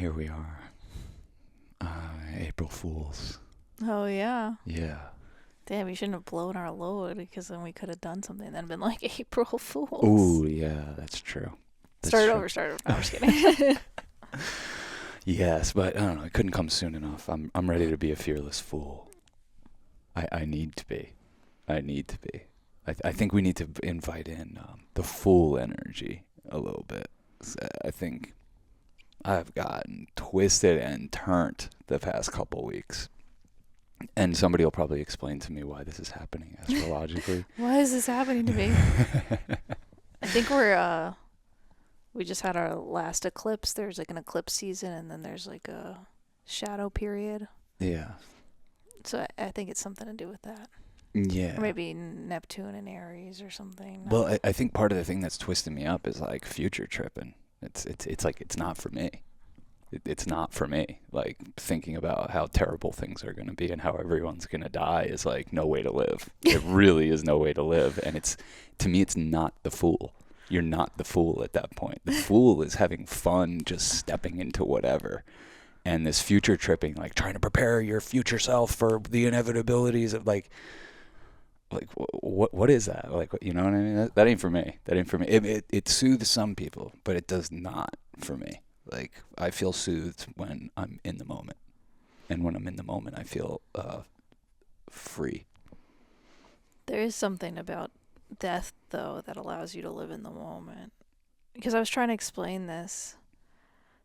here we are. April Fools. Oh, yeah. Yeah. Damn, we shouldn't have blown our load because then we could have done something that had been like April Fools. Ooh, yeah, that's true. Start over. No, I'm just kidding. Yes, but I don't know. It couldn't come soon enough. I'm ready to be a fearless fool. I need to be. I think we need to invite in the fool energy a little bit. I think I've gotten twisted and turned the past couple weeks. And somebody will probably explain to me why this is happening astrologically. Why is this happening to me? I think we just had our last eclipse. There's like an eclipse season and then there's like a shadow period. Yeah. So I think it's something to do with that. Yeah. Or maybe Neptune and Aries or something. Well, I think part of the thing that's twisting me up is like future tripping. It's like it's not for me. It's not for me. Like thinking about how terrible things are going to be and how everyone's going to die is like no way to live. It really is no way to live. And to me, it's not the fool. You're not the fool at that point. The fool is having fun, just stepping into whatever. And this future tripping, like trying to prepare your future self for the inevitabilities of like what is that? Like, you know what I mean? That ain't for me. It soothes some people, but it does not for me. Like, I feel soothed when I'm in the moment. And when I'm in the moment, I feel free. There is something about death, though, that allows you to live in the moment. Because I was trying to explain this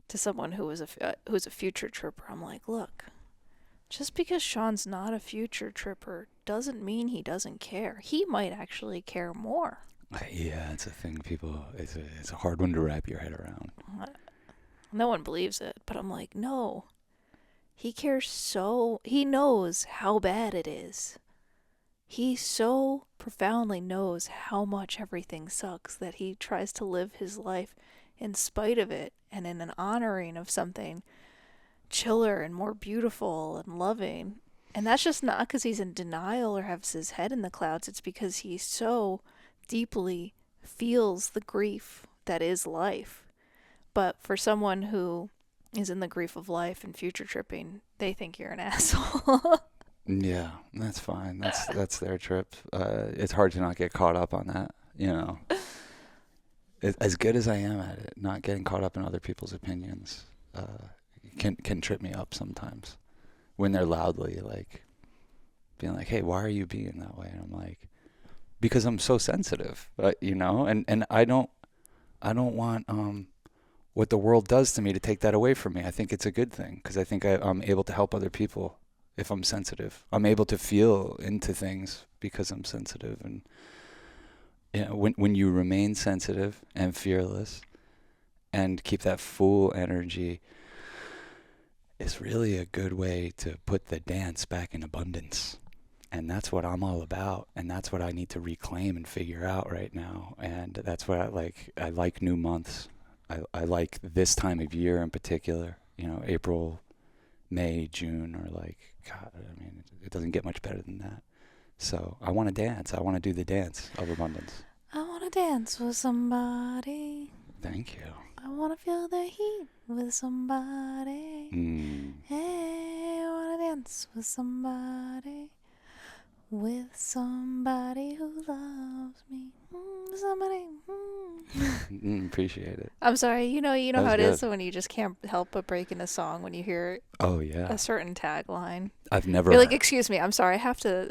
to someone who's a future tripper. I'm like, look, just because Sean's not a future tripper doesn't mean he doesn't care. He might actually care more. Yeah, it's a thing people, it's a hard one to wrap your head around. No one believes it, but I'm like, no. He cares he knows how bad it is. He so profoundly knows how much everything sucks that he tries to live his life in spite of it and in an honoring of something chiller and more beautiful and loving. And that's just not because he's in denial or has his head in the clouds. It's because he so deeply feels the grief that is life. But for someone who is in the grief of life and future tripping, they think you're an asshole. Yeah, that's fine. That's their trip. It's hard to not get caught up on that, you know. As good as I am at it, not getting caught up in other people's opinions can trip me up sometimes. When they're loudly like being like, "Hey, why are you being that way?" And I'm like, "Because I'm so sensitive," you know. And I don't want what the world does to me to take that away from me. I think it's a good thing because I think I'm able to help other people if I'm sensitive. I'm able to feel into things because I'm sensitive. And you know, when you remain sensitive and fearless and keep that fool energy, it's really a good way to put the dance back in abundance. And that's what I'm all about. And that's what I need to reclaim and figure out right now. And that's what I like. I like new months. I like this time of year in particular, you know, April, May, June, or like, God, I mean, it doesn't get much better than that. So I want to dance. I want to do the dance of abundance. I want to dance with somebody. Thank you. I want to feel the heat with somebody. Hey, I want to dance with somebody. With somebody who loves me. Somebody. Appreciate it. I'm sorry. You know how it good. is when you just can't help but break into song when you hear a certain tagline. I've never. You're like, excuse me, I'm sorry. I have to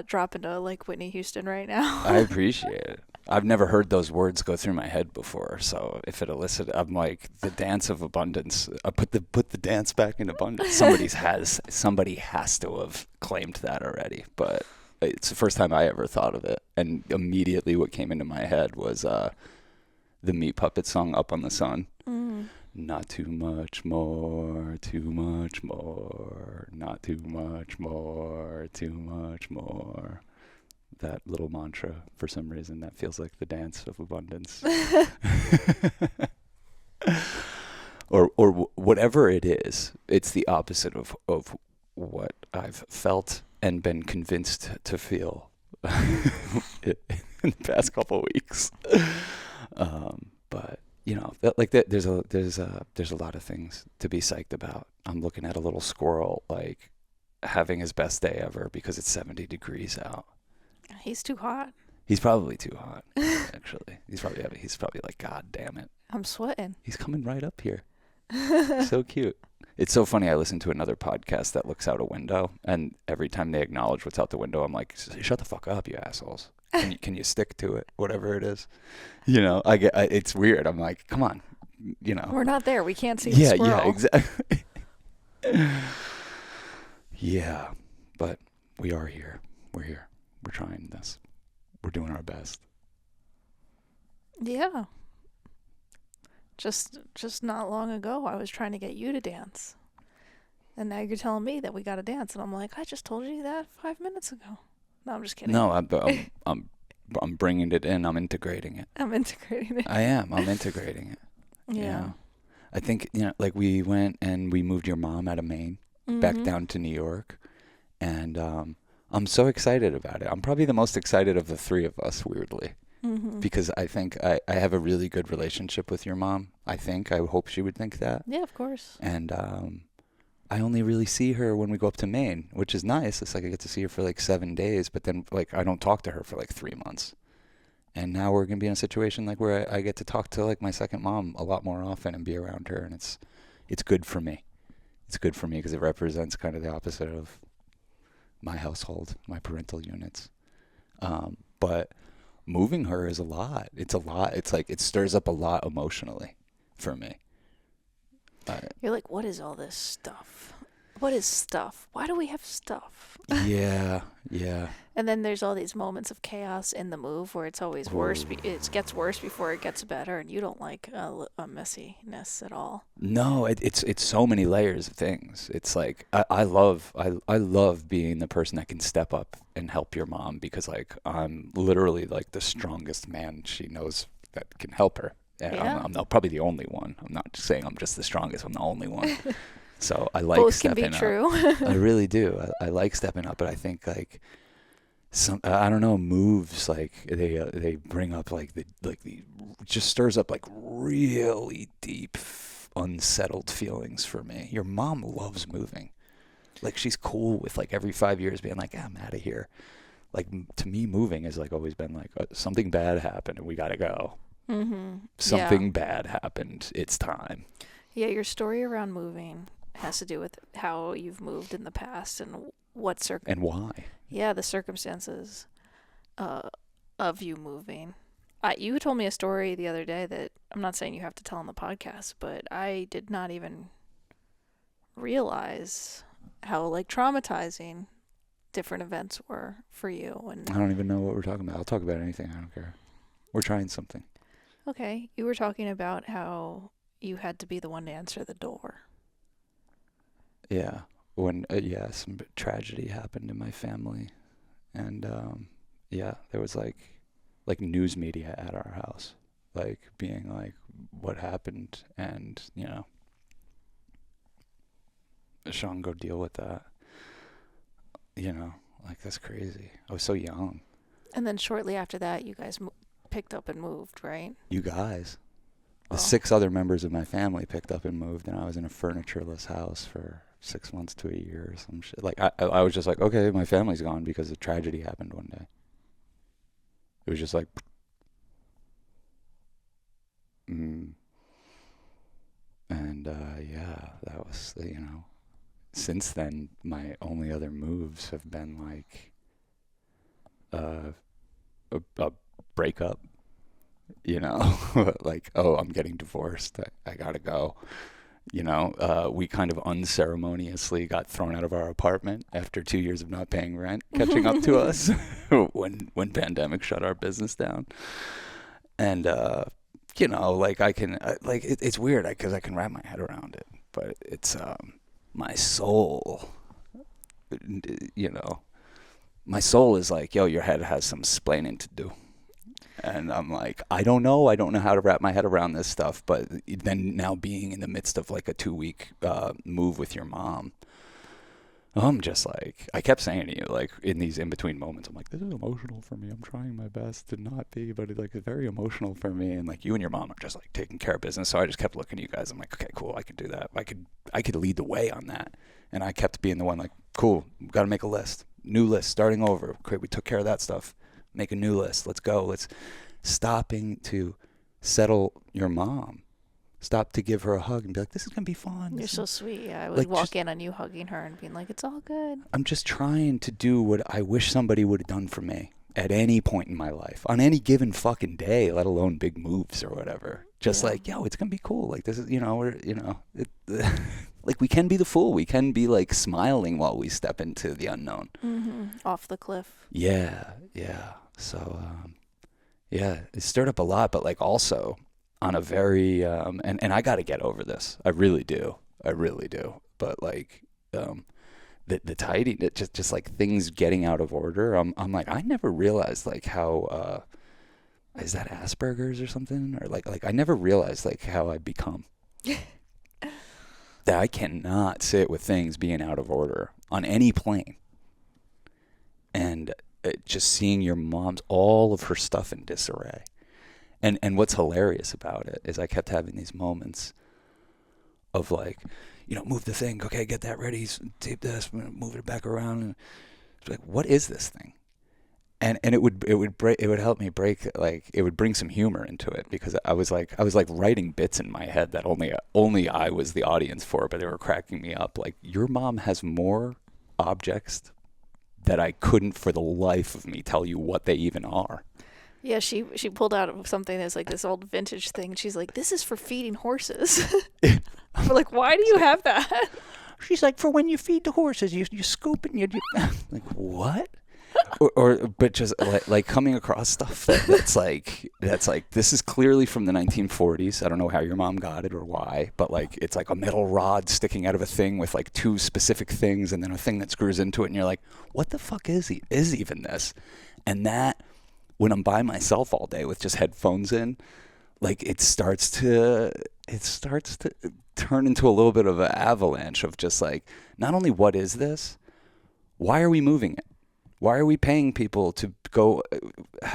drop into like Whitney Houston right now. I appreciate it. I've never heard those words go through my head before, so if it elicited, I'm like the dance of abundance. I put the dance back in abundance. Somebody has to have claimed that already, but it's the first time I ever thought of it, and immediately what came into my head was the Meat Puppet song "Up on the Sun." Not too much more, too much more, not too much more, too much more. That little mantra, for some reason, that feels like the dance of abundance. or whatever it is, it's the opposite of what I've felt and been convinced to feel in the past couple of weeks. But there's a lot of things to be psyched about. I'm looking at a little squirrel like having his best day ever because it's 70 degrees out. He's too hot. He's probably too hot, actually. He's probably like, God damn it. I'm sweating. He's coming right up here. So cute. It's so funny. I listen to another podcast that looks out a window, and every time they acknowledge what's out the window, I'm like, shut the fuck up, you assholes. Can you stick to it, whatever it is? It's weird. I'm like, come on, We're not there. We can't see the squirrel. Yeah, exactly. Yeah, but we are here. We're here. We're trying this. We're doing our best. Yeah. Just not long ago, I was trying to get you to dance. And now you're telling me that we got to dance. And I'm like, I just told you that 5 minutes ago. No, I'm just kidding. No, I'm bringing it in. I'm integrating it. I'm integrating it. I am. I'm integrating it. Yeah. I think, like we went and we moved your mom out of Maine back down to New York. And I'm so excited about it. I'm probably the most excited of the three of us, weirdly. Because I think I have a really good relationship with your mom. I hope she would think that. Yeah, of course. And I only really see her when we go up to Maine, which is nice. It's like I get to see her for like 7 days, but then like I don't talk to her for like 3 months. And now we're going to be in a situation like where I get to talk to like my second mom a lot more often and be around her. And it's good for me. It's good for me because it represents kind of the opposite of my household, my parental units. But moving her is a lot. It's a lot. It's like it stirs up a lot emotionally for me. You're like, what is all this stuff? What is stuff? Why do we have stuff? Yeah. And then there's all these moments of chaos in the move where it's always worse. It gets worse before it gets better, and you don't like a messiness at all. No, it's so many layers of things. It's like I love being the person that can step up and help your mom because like I'm literally like the strongest man she knows that can help her. And Yeah. I'm not probably the only one. I'm not saying I'm just the strongest. I'm the only one. So I like Both stepping can be up. true. I really do. I like stepping up, but I think like I don't know, moves like they bring up like the just stirs up like really deep unsettled feelings for me. Your mom loves moving. Like she's cool with like every 5 years being like, I'm out of here. Like to me, moving has like always been like something bad happened and we gotta go. Something bad happened. It's time. Yeah, your story around moving has to do with how you've moved in the past and and why. Yeah, the circumstances of you moving. You told me a story the other day that I'm not saying you have to tell on the podcast, but I did not even realize how like traumatizing different events were for you. And I don't even know what we're talking about. I'll talk about anything. I don't care. We're trying something. Okay, you were talking about how you had to be the one to answer the door. Yeah. When some tragedy happened in my family, and there was like news media at our house, like being like, what happened, and Sean, go deal with that. Like that's crazy. I was so young. And then shortly after that, you guys picked up and moved, right? You guys. The 6 other members of my family picked up and moved, and I was in a furnitureless house for 6 months to a year or some shit. Like I was just like, okay, my family's gone because a tragedy happened one day. It was just like, and that was Since then, my only other moves have been like a breakup. Like, oh, I'm getting divorced. I gotta go. We kind of unceremoniously got thrown out of our apartment after 2 years of not paying rent, catching up to us when pandemic shut our business down. And, like I can, it's weird because I can wrap my head around it, but it's, my soul, my soul is like, yo, your head has some splaining to do. And I'm like, I don't know how to wrap my head around this stuff. But then now being in the midst of like a 2-week move with your mom, I'm just like, I kept saying to you, like, in these in-between moments, I'm like, this is emotional for me. I'm trying my best to not be, but it's like, it's very emotional for me. And like, you and your mom are just like taking care of business. So I just kept looking at you guys. I'm like, okay, cool. I could do that. I could lead the way on that. And I kept being the one like, cool, got to make a list. New list, starting over. Okay, we took care of that stuff. Make a new list. Let's go. Let's stopping to settle your mom. Stop to give her a hug and be like, this is going to be fun. You're so sweet. Yeah, I would like, walk just, in on you hugging her and being like, it's all good. I'm just trying to do what I wish somebody would have done for me at any point in my life, on any given fucking day, let alone big moves or whatever. Just like, yo, it's going to be cool. Like, this is, like, we can be the fool. We can be like smiling while we step into the unknown. Off the cliff. Yeah. So, yeah, it stirred up a lot, but like also on a very, and I got to get over this. I really do. But like, the tidy, just like things getting out of order. I'm like, I never realized like how, is that Asperger's or something? Or like I never realized like how I become. That I cannot sit with things being out of order on any plane. And just seeing your mom's, all of her stuff in disarray. And what's hilarious about it is I kept having these moments of like, move the thing. Okay, get that ready. Tape this. Move it back around. And it's like, what is this thing? And it would help me break, like, it would bring some humor into it, because I was like writing bits in my head that only I was the audience for, but they were cracking me up. Like, your mom has more objects that I couldn't for the life of me tell you what they even are. Yeah, she pulled out something that's like this old vintage thing. She's like, this is for feeding horses. We're like, why do you have that? She's like, for when you feed the horses, you scoop it and you like, what? But just like coming across stuff that's like this is clearly from the 1940s. I don't know how your mom got it or why, but like it's like a metal rod sticking out of a thing with like two specific things and then a thing that screws into it, and you're like, what the fuck is even this? And that, when I'm by myself all day with just headphones in, like it starts to turn into a little bit of an avalanche of just like, not only what is this, why are we moving it? Why are we paying people to go?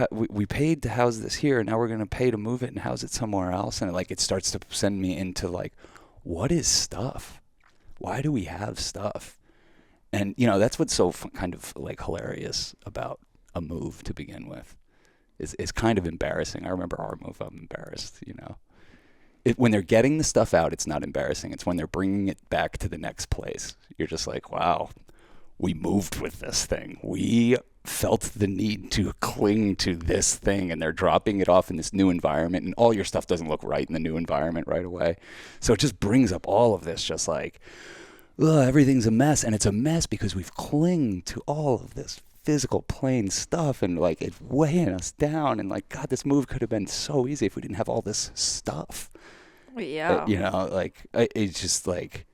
We paid to house this here, and now we're going to pay to move it and house it somewhere else. And it starts to send me into like, what is stuff? Why do we have stuff? And that's what's so kind of like hilarious about a move to begin with. It's kind of embarrassing. I remember our move. I'm embarrassed. When they're getting the stuff out, it's not embarrassing. It's when they're bringing it back to the next place. You're just like, wow. We moved with this thing. We felt the need to cling to this thing, and they're dropping it off in this new environment, and all your stuff doesn't look right in the new environment right away. So it just brings up all of this, just like, everything's a mess, and it's a mess because we've clinged to all of this physical plain stuff, and like it's weighing us down, and like, God, this move could have been so easy if we didn't have all this stuff. Yeah. It's just like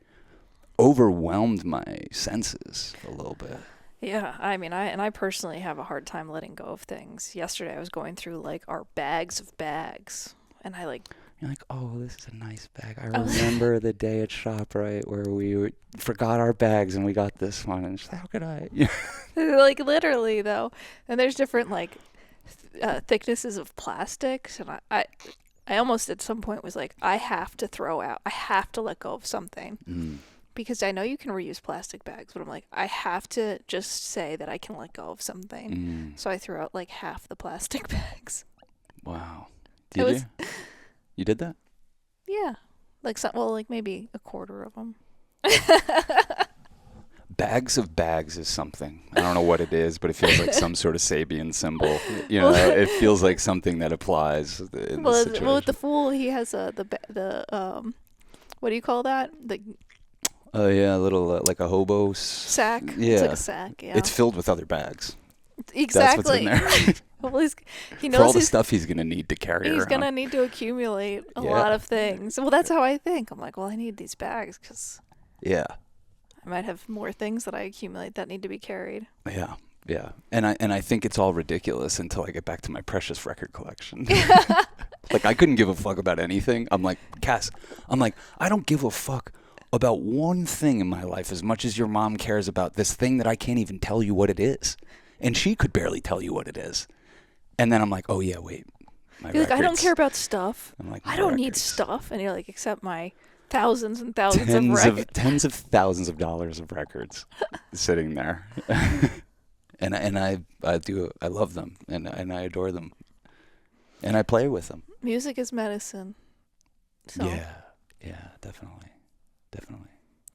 overwhelmed my senses a little bit. Yeah, I mean, I personally have a hard time letting go of things. Yesterday I was going through like our bags of bags, and I like, you're like, oh, this is a nice bag. I remember the day at ShopRite where we forgot our bags and we got this one, and just, how could I? like literally though. And there's different like thicknesses of plastics, and I almost at some point was like, I have to let go of something. Because I know you can reuse plastic bags, but I'm like, I have to just say that I can let go of something. So I threw out like half the plastic bags. Wow. You did that? Yeah. Like maybe a quarter of them. Bags of bags is something. I don't know what it is, but it feels like some sort of Sabian symbol. It feels like something that applies in this situation. Well, with the fool, he has the what do you call that? Oh, yeah, a little, like a hobo sack. Yeah. It's like a sack, yeah. It's filled with other bags. Exactly. That's what's in there. Well, he knows for all the stuff he's going to need to carry around. He's going to need to accumulate a lot of things. Well, that's how I think. I'm like, well, I need these bags because I might have more things that I accumulate that need to be carried. Yeah. Yeah. And I think it's all ridiculous until I get back to my precious record collection. Like, I couldn't give a fuck about anything. I'm like, Cass, I don't give a fuck about one thing in my life as much as your mom cares about this thing that I can't even tell you what it is. And she could barely tell you what it is. And then I'm like, oh, yeah, wait. My You're like, I don't records. care about stuff. I'm like, I my don't need records. stuff. And you're like, except my thousands and thousands of records. Tens of thousands of dollars of records sitting there. and I love them and I adore them. And I play with them. Music is medicine. So. Yeah, definitely.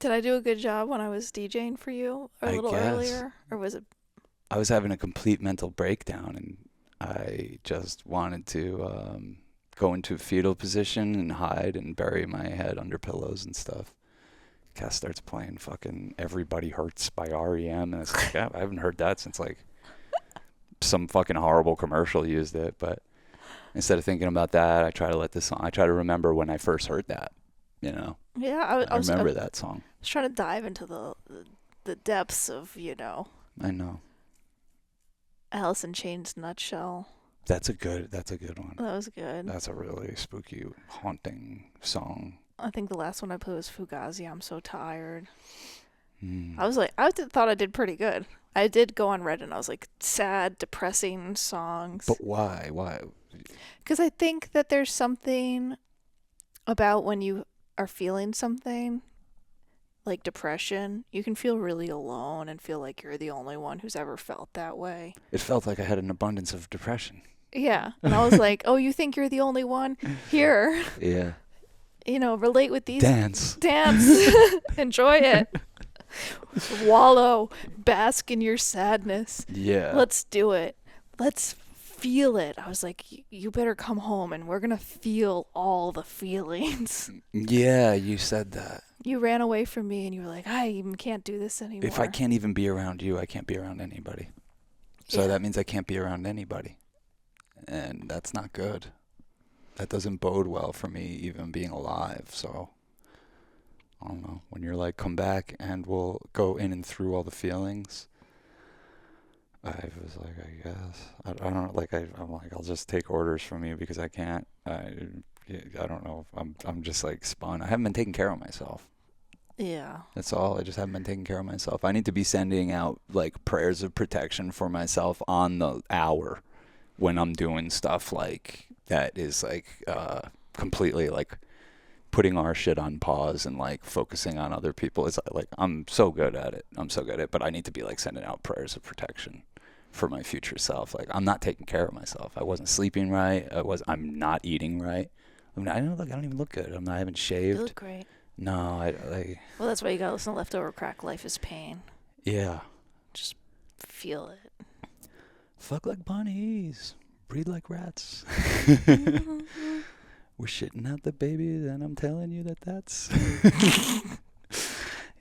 Did I do a good job when I was DJing for you a little earlier? Or was it? I was having a complete mental breakdown, and I just wanted to go into a fetal position and hide and bury my head under pillows and stuff. Cass starts playing fucking Everybody Hurts by REM, and it's like, I haven't heard that since like some fucking horrible commercial used it. But instead of thinking about that, I try to remember when I first heard that, you know? Yeah, I remember that song. I was trying to dive into the depths of, I know. Alice in Chains nutshell. That's a good one. That was good. That's a really spooky, haunting song. I think the last one I played was Fugazi. I'm so tired. Mm. I thought I did pretty good. I did go on Reddit and I was like, sad, depressing songs. But why? Because I think that there's something about when you are feeling something, like depression, you can feel really alone and feel like you're the only one who's ever felt that way. It felt like I had an abundance of depression. Yeah. And I was like, oh, you think you're the only one? Here. Yeah. Relate with these. Dance. Enjoy it. Wallow. Bask in your sadness. Yeah. Let's do it. Let's feel it. I was like, you better come home and we're going to feel all the feelings. Yeah, you said that. You ran away from me and you were like, I even can't do this anymore. If I can't even be around you, I can't be around anybody. So that means I can't be around anybody. And that's not good. That doesn't bode well for me even being alive. So, I don't know. When you're like, come back and we'll go in and through all the feelings, I was like, I guess. I don't know. Like, I'm like, I'll just take orders from you because I can't. I don't know. I'm just like spun. I haven't been taking care of myself. Yeah. That's all. I just haven't been taking care of myself. I need to be sending out like prayers of protection for myself on the hour when I'm doing stuff like that is like completely like putting our shit on pause and like focusing on other people. It's like I'm so good at it. But I need to be like sending out prayers of protection for my future self. Like I'm not taking care of myself. I wasn't sleeping right. I'm not eating right. I mean, I don't even look good. I haven't shaved. You look great. No, Well, that's why you gotta listen to Leftover Crack. Life is pain. Yeah. Just feel it. Fuck like bunnies. Breathe like rats. We're shitting out the babies, and I'm telling you that's.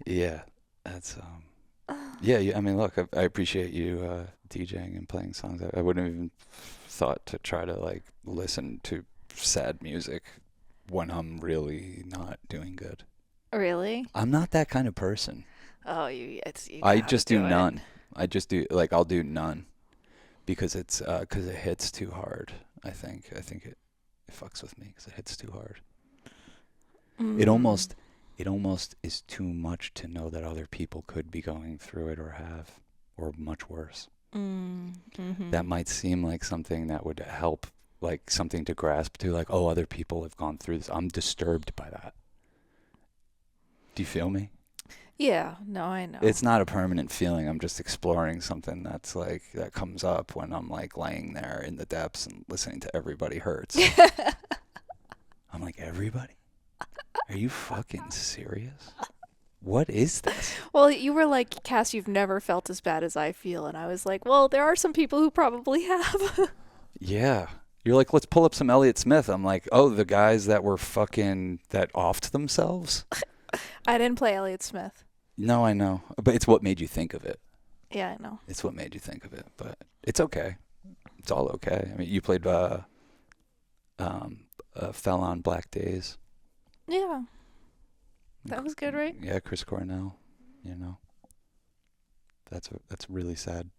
Yeah, that's Yeah, I mean, look, I appreciate you DJing and playing songs. I wouldn't have even thought to try to like listen to sad music when I'm really not doing good. Really? I'm not that kind of person. Oh, I just do it. none. I just do I'll do none because it hits too hard. I think it fucks with me because it hits too hard. Mm. It almost is too much to know that other people could be going through it or have, or much worse. Mm-hmm. That might seem like something that would help, like something to grasp to, like, oh, other people have gone through this. I'm disturbed by that. Do you feel me? Yeah, no, I know. It's not a permanent feeling. I'm just exploring something that's like, that comes up when I'm like laying there in the depths and listening to Everybody Hurts. I'm like, everybody? Are you fucking serious? What is this? Well, you were like, Cass, you've never felt as bad as I feel. And I was like, well, there are some people who probably have. Yeah. You're like, let's pull up some Elliott Smith. I'm like, oh, the guys that were fucking, that offed themselves? I didn't play Elliott Smith. No, I know. But it's what made you think of it. Yeah, I know. It's what made you think of it. But it's okay. It's all okay. I mean, you played Fell on Black Days. Yeah. That was good, right? Yeah, Chris Cornell, you know. That's really sad.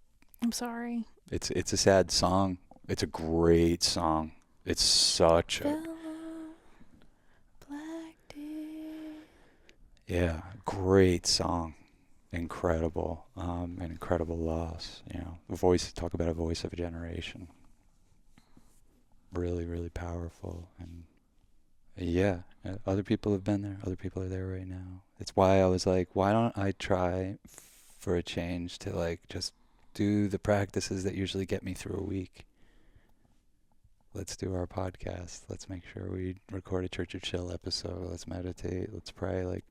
I'm sorry. It's a sad song. It's a great song. It's such a... Black day. Yeah, great song. Incredible. An incredible loss. You know, talk about a voice of a generation. Really, really powerful. And yeah, other people have been there. Other people are there right now. It's why I was like, why don't I try for a change to like just do the practices that usually get me through a week. Let's do our podcast. Let's make sure we record a Church of Chill episode. Let's meditate. Let's pray. Like,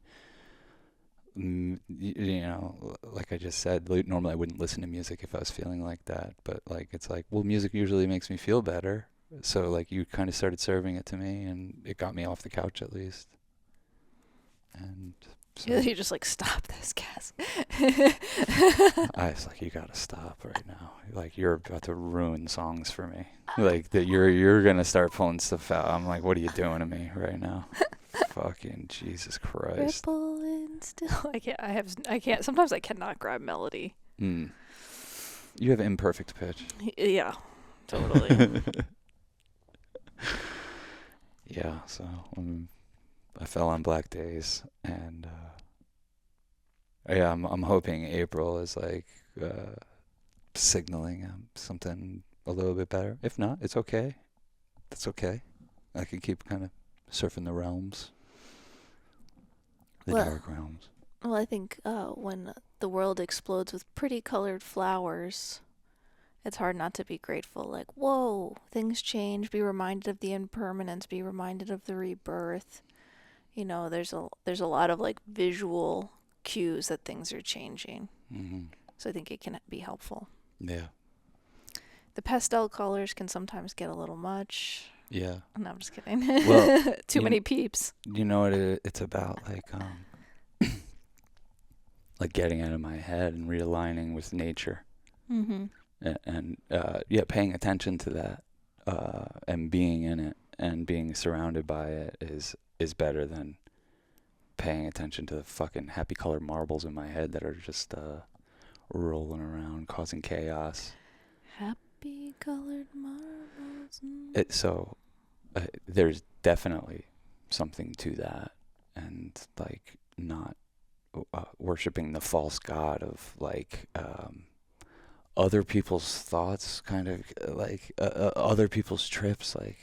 you know, like I just said, normally I wouldn't listen to music if I was feeling like that. But like, it's like, well, music usually makes me feel better. So like, you kind of started serving it to me, and it got me off the couch at least. And so You just like, stop this, Cass. I was like, you gotta stop right now. Like, you're about to ruin songs for me. Like that, you're gonna start pulling stuff out. I'm like, what are you doing to me right now? Fucking Jesus Christ. Ripple and still. I can't. Sometimes I cannot grab melody. Mm. You have imperfect pitch. Yeah, totally. Yeah, so I fell on black days, and yeah, I'm hoping April is like signaling something a little bit better. If not, it's okay. That's okay. I can keep kind of surfing the realms, the Well, dark realms. Well, I think when the world explodes with pretty colored flowers, it's hard not to be grateful. Like, whoa, things change. Be reminded of the impermanence. Be reminded of the rebirth. You know, there's a lot of like visual cues that things are changing. Mm-hmm. So I think it can be helpful. Yeah. The pastel colors can sometimes get a little much. Yeah. No, I'm just kidding. Well, Too many peeps. You know what it's about, like like getting out of my head and realigning with nature. Mm-hmm. And yeah, paying attention to that and being in it and being surrounded by it is better than paying attention to the fucking happy colored marbles in my head that are just rolling around causing chaos. Happy colored marbles. So there's definitely something to that, and like not worshiping the false god of like other people's thoughts, kind of like other people's trips, like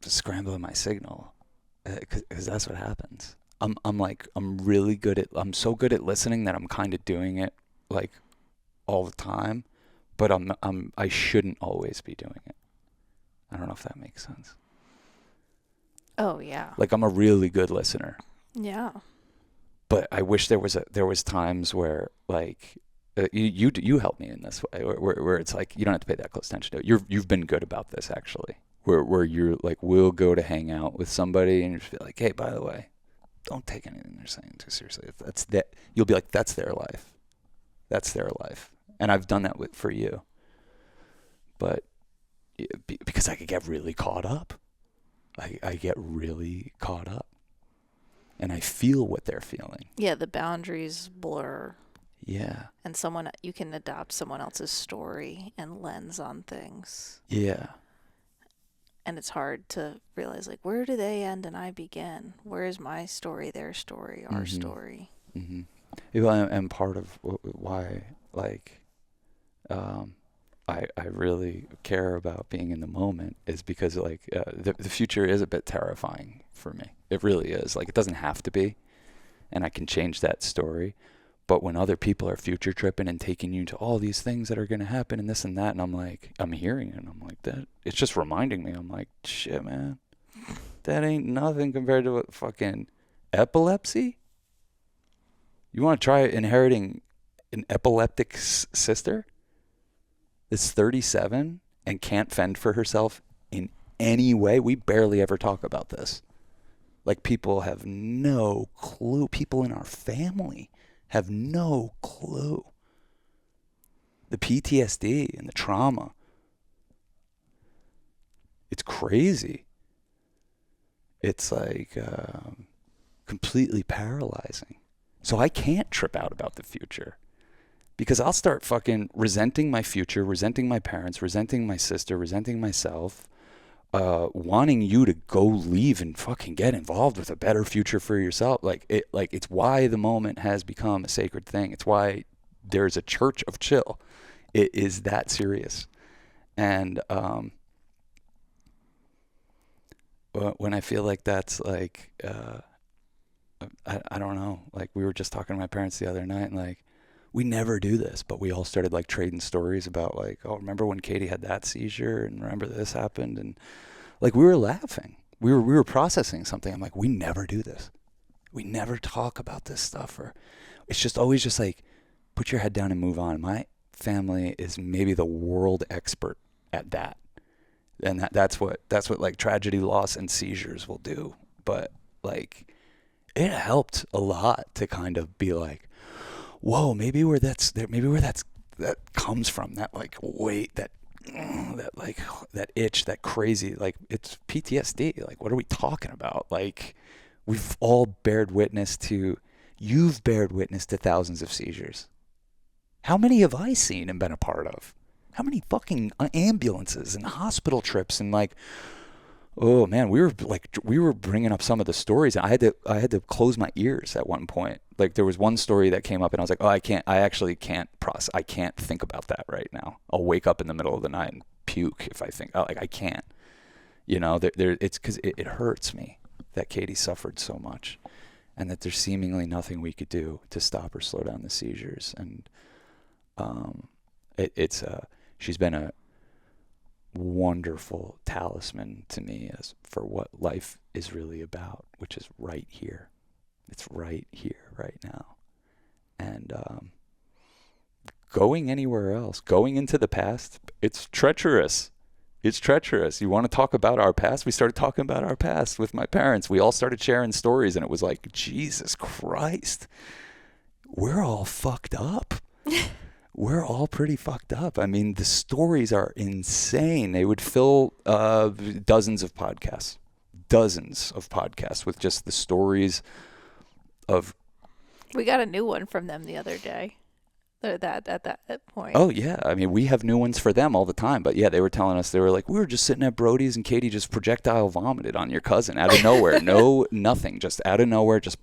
scrambling my signal, because that's what happens. I'm so good at listening that I'm kind of doing it like all the time, but I shouldn't always be doing it. I don't know if that makes sense. Oh yeah. Like, I'm a really good listener, Yeah. but I wish there was times where like you help me in this way, where it's like you don't have to pay that close attention to it. You've been good about this actually, where you're like, we'll go to hang out with somebody and you just be like, hey, by the way, don't take anything they're saying too seriously. If that's that, you'll be like, that's their life, and I've done that for you, but because I could get really caught up. I get really caught up, and I feel what they're feeling. Yeah, the boundaries blur. Yeah. And you can adopt someone else's story and lens on things. Yeah. And it's hard to realize, like, where do they end and I begin? Where is my story, their story, our story? Mm-hmm. Well, and part of why, like, I really care about being in the moment is because, like, the future is a bit terrifying for me. It really is. Like, it doesn't have to be, and I can change that story. But when other people are future tripping and taking you to all these things that are going to happen and this and that, and I'm like, I'm hearing it, and I'm like, that, it's just reminding me. I'm like, shit, man, that ain't nothing compared to what fucking epilepsy. You want to try inheriting an epileptic sister that's 37 and can't fend for herself in any way? We barely ever talk about this. Like, people have no clue. People in our family have no clue. The PTSD and the trauma. It's crazy. It's like completely paralyzing. So I can't trip out about the future, because I'll start fucking resenting my future, resenting my parents, resenting my sister, resenting myself, wanting you to go leave and fucking get involved with a better future for yourself. It's why the moment has become a sacred thing. It's why there's a church of chill. It is that serious. And when I feel like that's like, I don't know, like we were just talking to my parents the other night, and like, we never do this, but we all started like trading stories about like, oh, remember when Katie had that seizure, and remember this happened, and like we were laughing, we were processing something. I'm like, we never do this, we never talk about this stuff, or it's just always just like, put your head down and move on. My family is maybe the world expert at that, and that's what like tragedy, loss, and seizures will do. But like, it helped a lot to kind of be like, whoa, maybe where that's that comes from, that like weight, that like that itch, that crazy, like it's PTSD. Like, what are we talking about? Like, we've all you've bared witness to thousands of seizures. How many have I seen and been a part of? How many fucking ambulances and hospital trips, and like, oh man, we were bringing up some of the stories, and I had to close my ears at one point. Like, there was one story that came up, and I was like, oh, I actually can't process. I can't think about that right now. I'll wake up in the middle of the night and puke if I think. Like, I can't. You know, it's because it hurts me that Katie suffered so much, and that there's seemingly nothing we could do to stop or slow down the seizures. And she's been a wonderful talisman to me as for what life is really about, which is right here. It's right here, right now. And going anywhere else, going into the past, it's treacherous. It's treacherous. You want to talk about our past? We started talking about our past with my parents. We all started sharing stories, and it was like, Jesus Christ, we're all fucked up. We're all pretty fucked up. I mean, the stories are insane. They would fill dozens of podcasts with just the stories of. We got a new one from them the other day. At that point. Oh yeah, I mean, we have new ones for them all the time. But yeah, they were telling us, they were like, we were just sitting at Brody's and Katie just projectile vomited on your cousin out of nowhere. No, nothing, just out of nowhere, just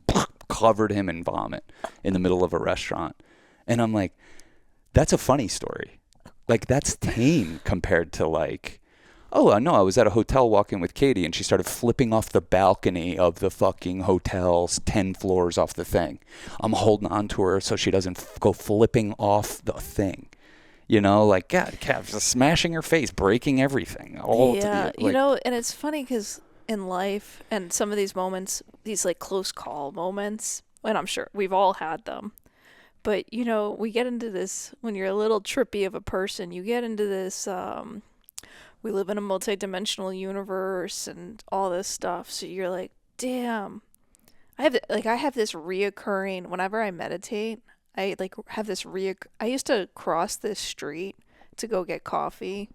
covered him in vomit in the middle of a restaurant. And I'm like, that's a funny story. Like, that's tame compared to like, oh, no, I was at a hotel walking with Katie, and she started flipping off the balcony of the fucking hotel's 10 floors off the thing. I'm holding on to her so she doesn't go flipping off the thing. You know, like, God, just smashing her face, breaking everything. Yeah, you know, and it's funny because in life and some of these moments, these like close call moments, and I'm sure we've all had them. But, you know, we get into this, when you're a little trippy of a person, you get into this, we live in a multi-dimensional universe and all this stuff. So you're like, damn. I have this reoccurring, whenever I meditate, I used to cross this street to go get coffee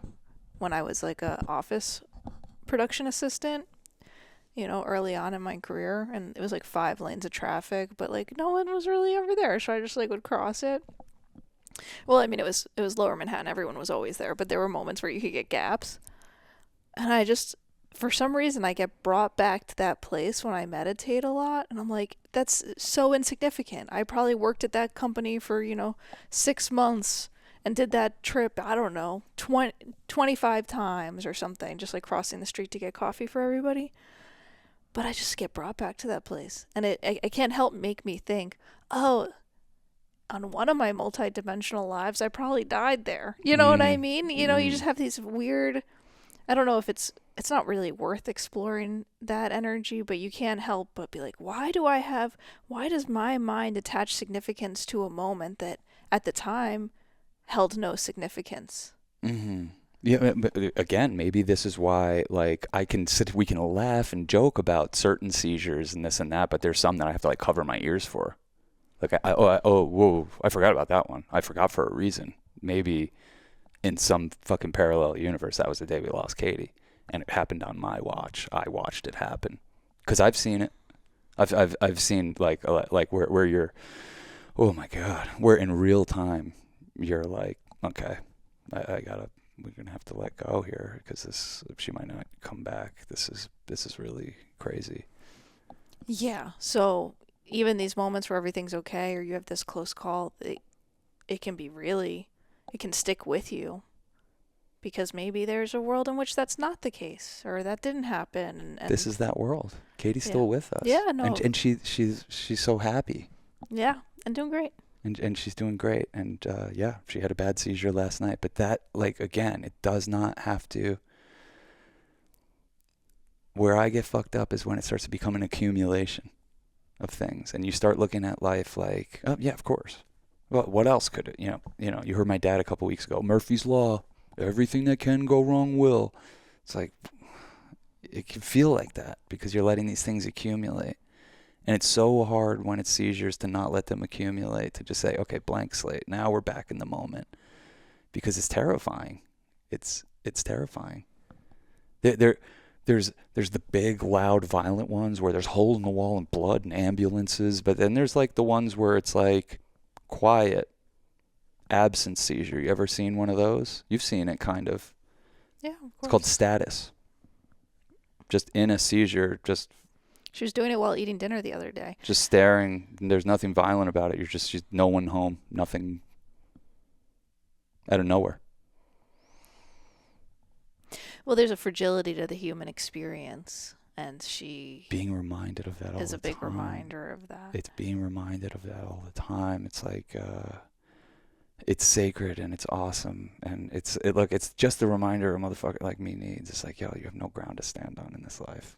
when I was like a office production assistant, you know, early on in my career, and it was like 5 lanes of traffic, but like no one was really over there, so I just like would cross it. Well, I mean, it was Lower Manhattan. Everyone was always there, but there were moments where you could get gaps. And I just, for some reason, I get brought back to that place when I meditate a lot, and I'm like, that's so insignificant. I probably worked at that company for, 6 months and did that trip, I don't know, 25 times or something, just like crossing the street to get coffee for everybody. But I just get brought back to that place. And I can't help make me think, oh, on one of my multi-dimensional lives, I probably died there. You know what I mean? You know, you just have these weird, I don't know if it's not really worth exploring that energy, but you can't help but be like, why does my mind attach significance to a moment that at the time held no significance? Mm-hmm. Yeah, but again, maybe this is why, like, we can laugh and joke about certain seizures and this and that, but there's some that I have to like cover my ears for. Like, whoa, I forgot about that one. I forgot for a reason. Maybe in some fucking parallel universe, that was the day we lost Katie, and it happened on my watch. I watched it happen because I've seen it. I've seen like where you're, oh my God, where in real time you're like, okay, I gotta we're gonna have to let go here because she might not come back. This is really crazy. Yeah. So even these moments where everything's okay or you have this close call, it can be really, it can stick with you because maybe there's a world in which that's not the case or that didn't happen. And This is that world. Katie's yeah. still with us. Yeah, no. And she's so happy. Yeah, and doing great. And she's doing great. And yeah, she had a bad seizure last night. But that, like, again, it does not have to. Where I get fucked up is when it starts to become an accumulation of things, and you start looking at life like, oh yeah, of course. Well, what else could it? You heard my dad a couple weeks ago. Murphy's Law. Everything that can go wrong will. It's like, it can feel like that because you're letting these things accumulate. And it's so hard when it's seizures to not let them accumulate, to just say, okay, blank slate. Now we're back in the moment. Because it's terrifying. It's terrifying. There's the big, loud, violent ones where there's hole in the wall and blood and ambulances. But then there's like the ones where it's like quiet, absent seizure. You ever seen one of those? You've seen it, kind of. Yeah, of course. It's called status. Just in a seizure, just... She was doing it while eating dinner the other day. Just staring. There's nothing violent about it. You're just no one home. Nothing. Out of nowhere. Well, there's a fragility to the human experience, and she being reminded of that all the time is a big reminder of that. It's being reminded of that all the time. It's like it's sacred and it's awesome, and it's just a reminder a motherfucker like me needs. It's like, yo, you have no ground to stand on in this life.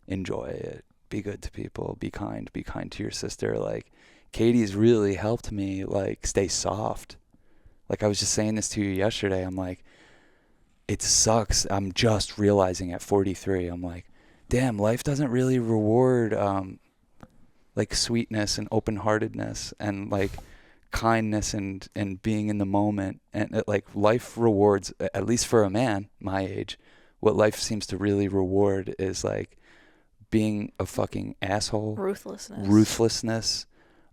Enjoy it. Be good to people. Be kind. Be kind to your sister. Like, Katie's really helped me, like, stay soft. Like, I was just saying this to you yesterday. I'm like, it sucks. I'm just realizing at 43, I'm like, damn, life doesn't really reward, like, sweetness and open-heartedness and, like, kindness and being in the moment. And, like, life rewards, at least for a man my age, what life seems to really reward is, like, being a fucking asshole. Ruthlessness.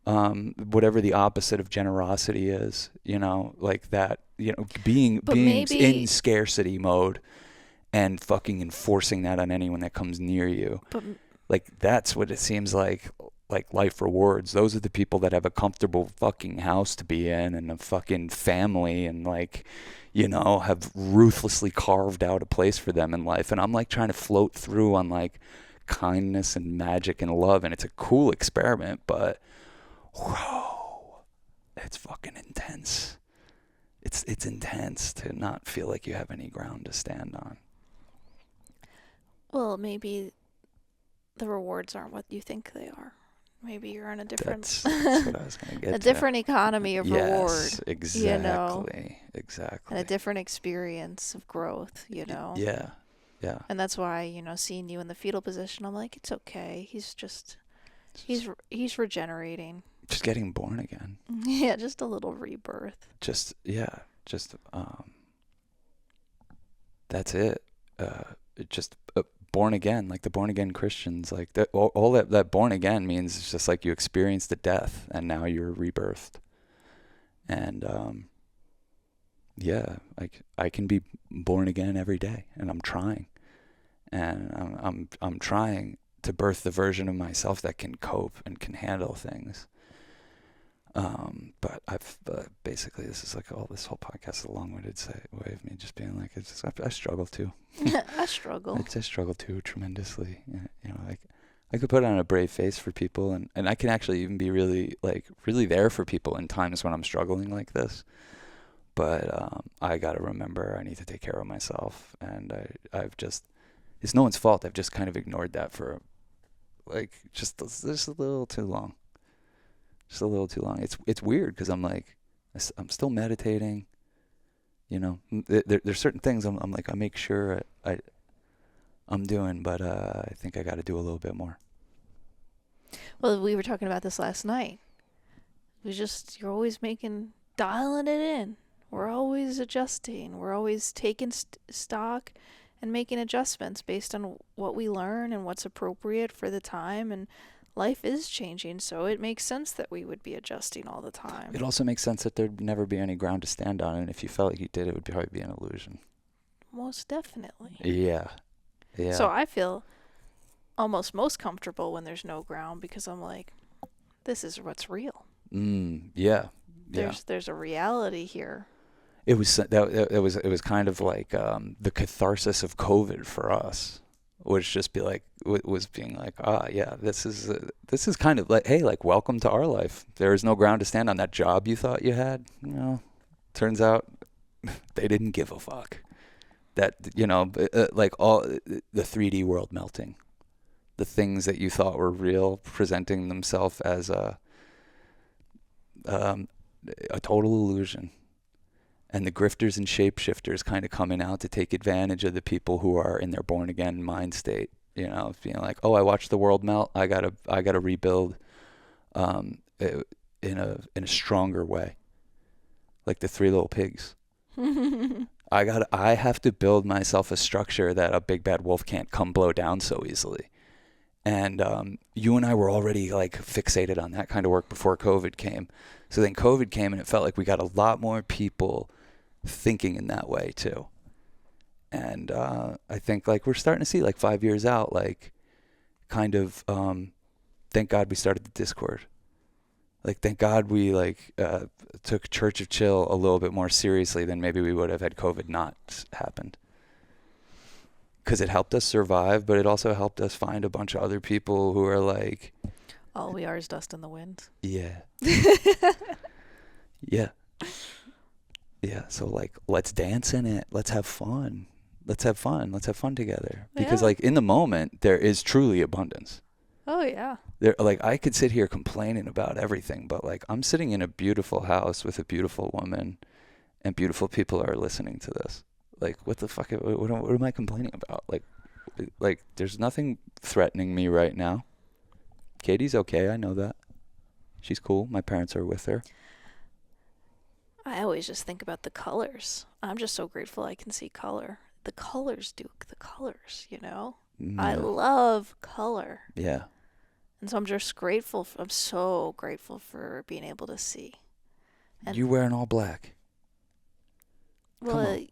Whatever the opposite of generosity is, like that, being in scarcity mode and fucking enforcing that on anyone that comes near you. Like, that's what it seems like life rewards. Those are the people that have a comfortable fucking house to be in and a fucking family and, like, have ruthlessly carved out a place for them in life. And I'm, like, trying to float through on, like, kindness and magic and love, and it's a cool experiment, but whoa, it's fucking intense. It's intense to not feel like you have any ground to stand on. Well, maybe the rewards aren't what you think they are. Maybe you're on a different... That's what I was going to get to. A different economy of reward. Exactly. And a different experience of growth, Yeah. Yeah. And that's why, seeing you in the fetal position, I'm like, it's okay. He's regenerating. Just getting born again. Yeah, just a little rebirth. That's it. Born again, like the born again Christians, like that. All that born again means is just like you experienced the death and now you're rebirthed. And yeah, like I can be born again every day, and I'm trying. And I'm trying to birth the version of myself that can cope and can handle things. But I've basically, this is like this whole podcast is a long-winded way of me just being like, I struggle too. I struggle. I struggle too tremendously. Like I could put on a brave face for people, and I can actually even be really there for people in times when I'm struggling like this. But I gotta remember I need to take care of myself, and it's no one's fault. I've just kind of ignored that for just a little too long. Just a little too long. It's weird because I'm like, I'm still meditating. There's certain things I'm like, I make sure I'm doing, but I think I got to do a little bit more. Well, we were talking about this last night. You're always dialing it in. We're always adjusting. We're always taking stock and making adjustments based on what we learn and what's appropriate for the time. And life is changing, so it makes sense that we would be adjusting all the time. It also makes sense that there'd never be any ground to stand on, and if you felt like you did, it would probably be an illusion. most definitely. Yeah. Yeah. So I feel almost most comfortable when there's no ground because I'm like, this is what's real. Yeah. Yeah. There's a reality here. It was it was kind of like the catharsis of COVID for us. Was just be like was being like, yeah, this is kind of like, hey, like, welcome to our life. There is no ground to stand on. That job you thought you had, turns out they didn't give a fuck. That, like, all the 3D world melting, the things that you thought were real presenting themselves as a total illusion. And the grifters and shapeshifters kind of coming out to take advantage of the people who are in their born again mind state, being like, oh, I watched the world melt. I gotta rebuild, in a stronger way, like the Three Little Pigs. I have to build myself a structure that a big bad wolf can't come blow down so easily. And you and I were already like fixated on that kind of work before COVID came. So then COVID came and it felt like we got a lot more people thinking in that way too. And I think like we're starting to see, like, 5 years out, like, kind of thank God we started the Discord. Like, thank God we took Church of Chill a little bit more seriously than maybe we would have had COVID not happened. Because it helped us survive, but it also helped us find a bunch of other people who are like, all we are is dust in the wind. yeah. Yeah. Yeah. So, like, let's dance in it. Let's have fun. Let's have fun. Let's have fun together. Because, Yeah. like, in the moment, there is truly abundance. Oh yeah. There, like, I could sit here complaining about everything, but, like, I'm sitting in a beautiful house with a beautiful woman, and beautiful people are listening to this. Like, what the fuck? What am I complaining about? Like, there's nothing threatening me right now. Katie's okay. I know that. She's cool. My parents are with her. I always just think about the colors. I'm just so grateful I can see color. The colors, Duke. The colors, I Yeah. love color. Yeah. And so I'm just grateful. I'm so grateful for being able to see. And You wearing all black. well, on. it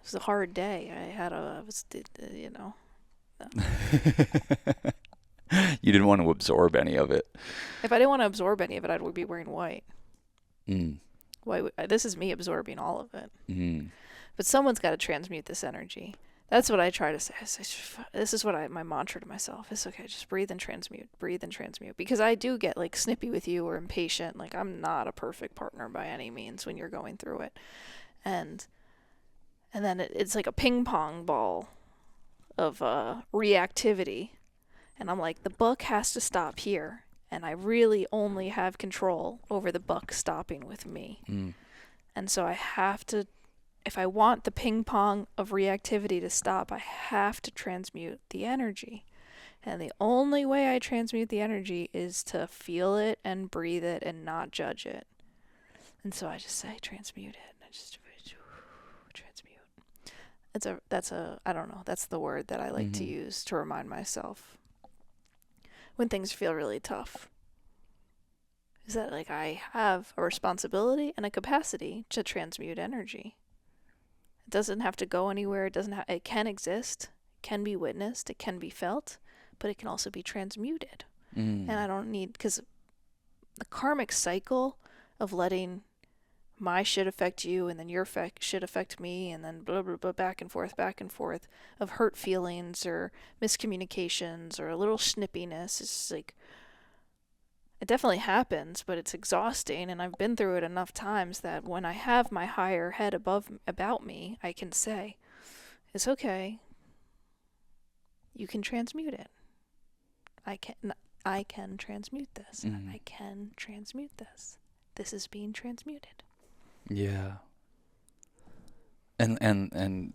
was a hard day. No. You didn't want to absorb any of it. If I didn't want to absorb any of it, I would be wearing white. Mm. This is me absorbing all of it. Mm. But someone's got to transmute this energy. That's what I try to say. This is what my mantra to myself is. Okay, just breathe and transmute. Breathe and transmute. Because I do get like snippy with you or impatient. Like, I'm not a perfect partner by any means when you're going through it. And then it's like a ping pong ball of reactivity. And I'm like, the buck has to stop here. And I really only have control over the buck stopping with me. Mm. And so I have to, if I want the ping pong of reactivity to stop, I have to transmute the energy. And the only way I transmute the energy is to feel it and breathe it and not judge it. And so I just say, transmute it. I just transmute. I don't know, that's the word that I like to use to remind myself when things feel really tough. Is that, like, I have a responsibility and a capacity to transmute energy. It doesn't have to go anywhere. It can exist, can be witnessed, it can be felt, but it can also be transmuted. And I don't need, because the karmic cycle of letting my shit affect you and then your shit affect me and then blah, blah, blah, back and forth of hurt feelings or miscommunications or a little snippiness is like, it definitely happens, but it's exhausting, and I've been through it enough times that when I have my higher head about me, I can say, it's okay. You can transmute it. I can transmute this. I can transmute this. This is being transmuted. Yeah. And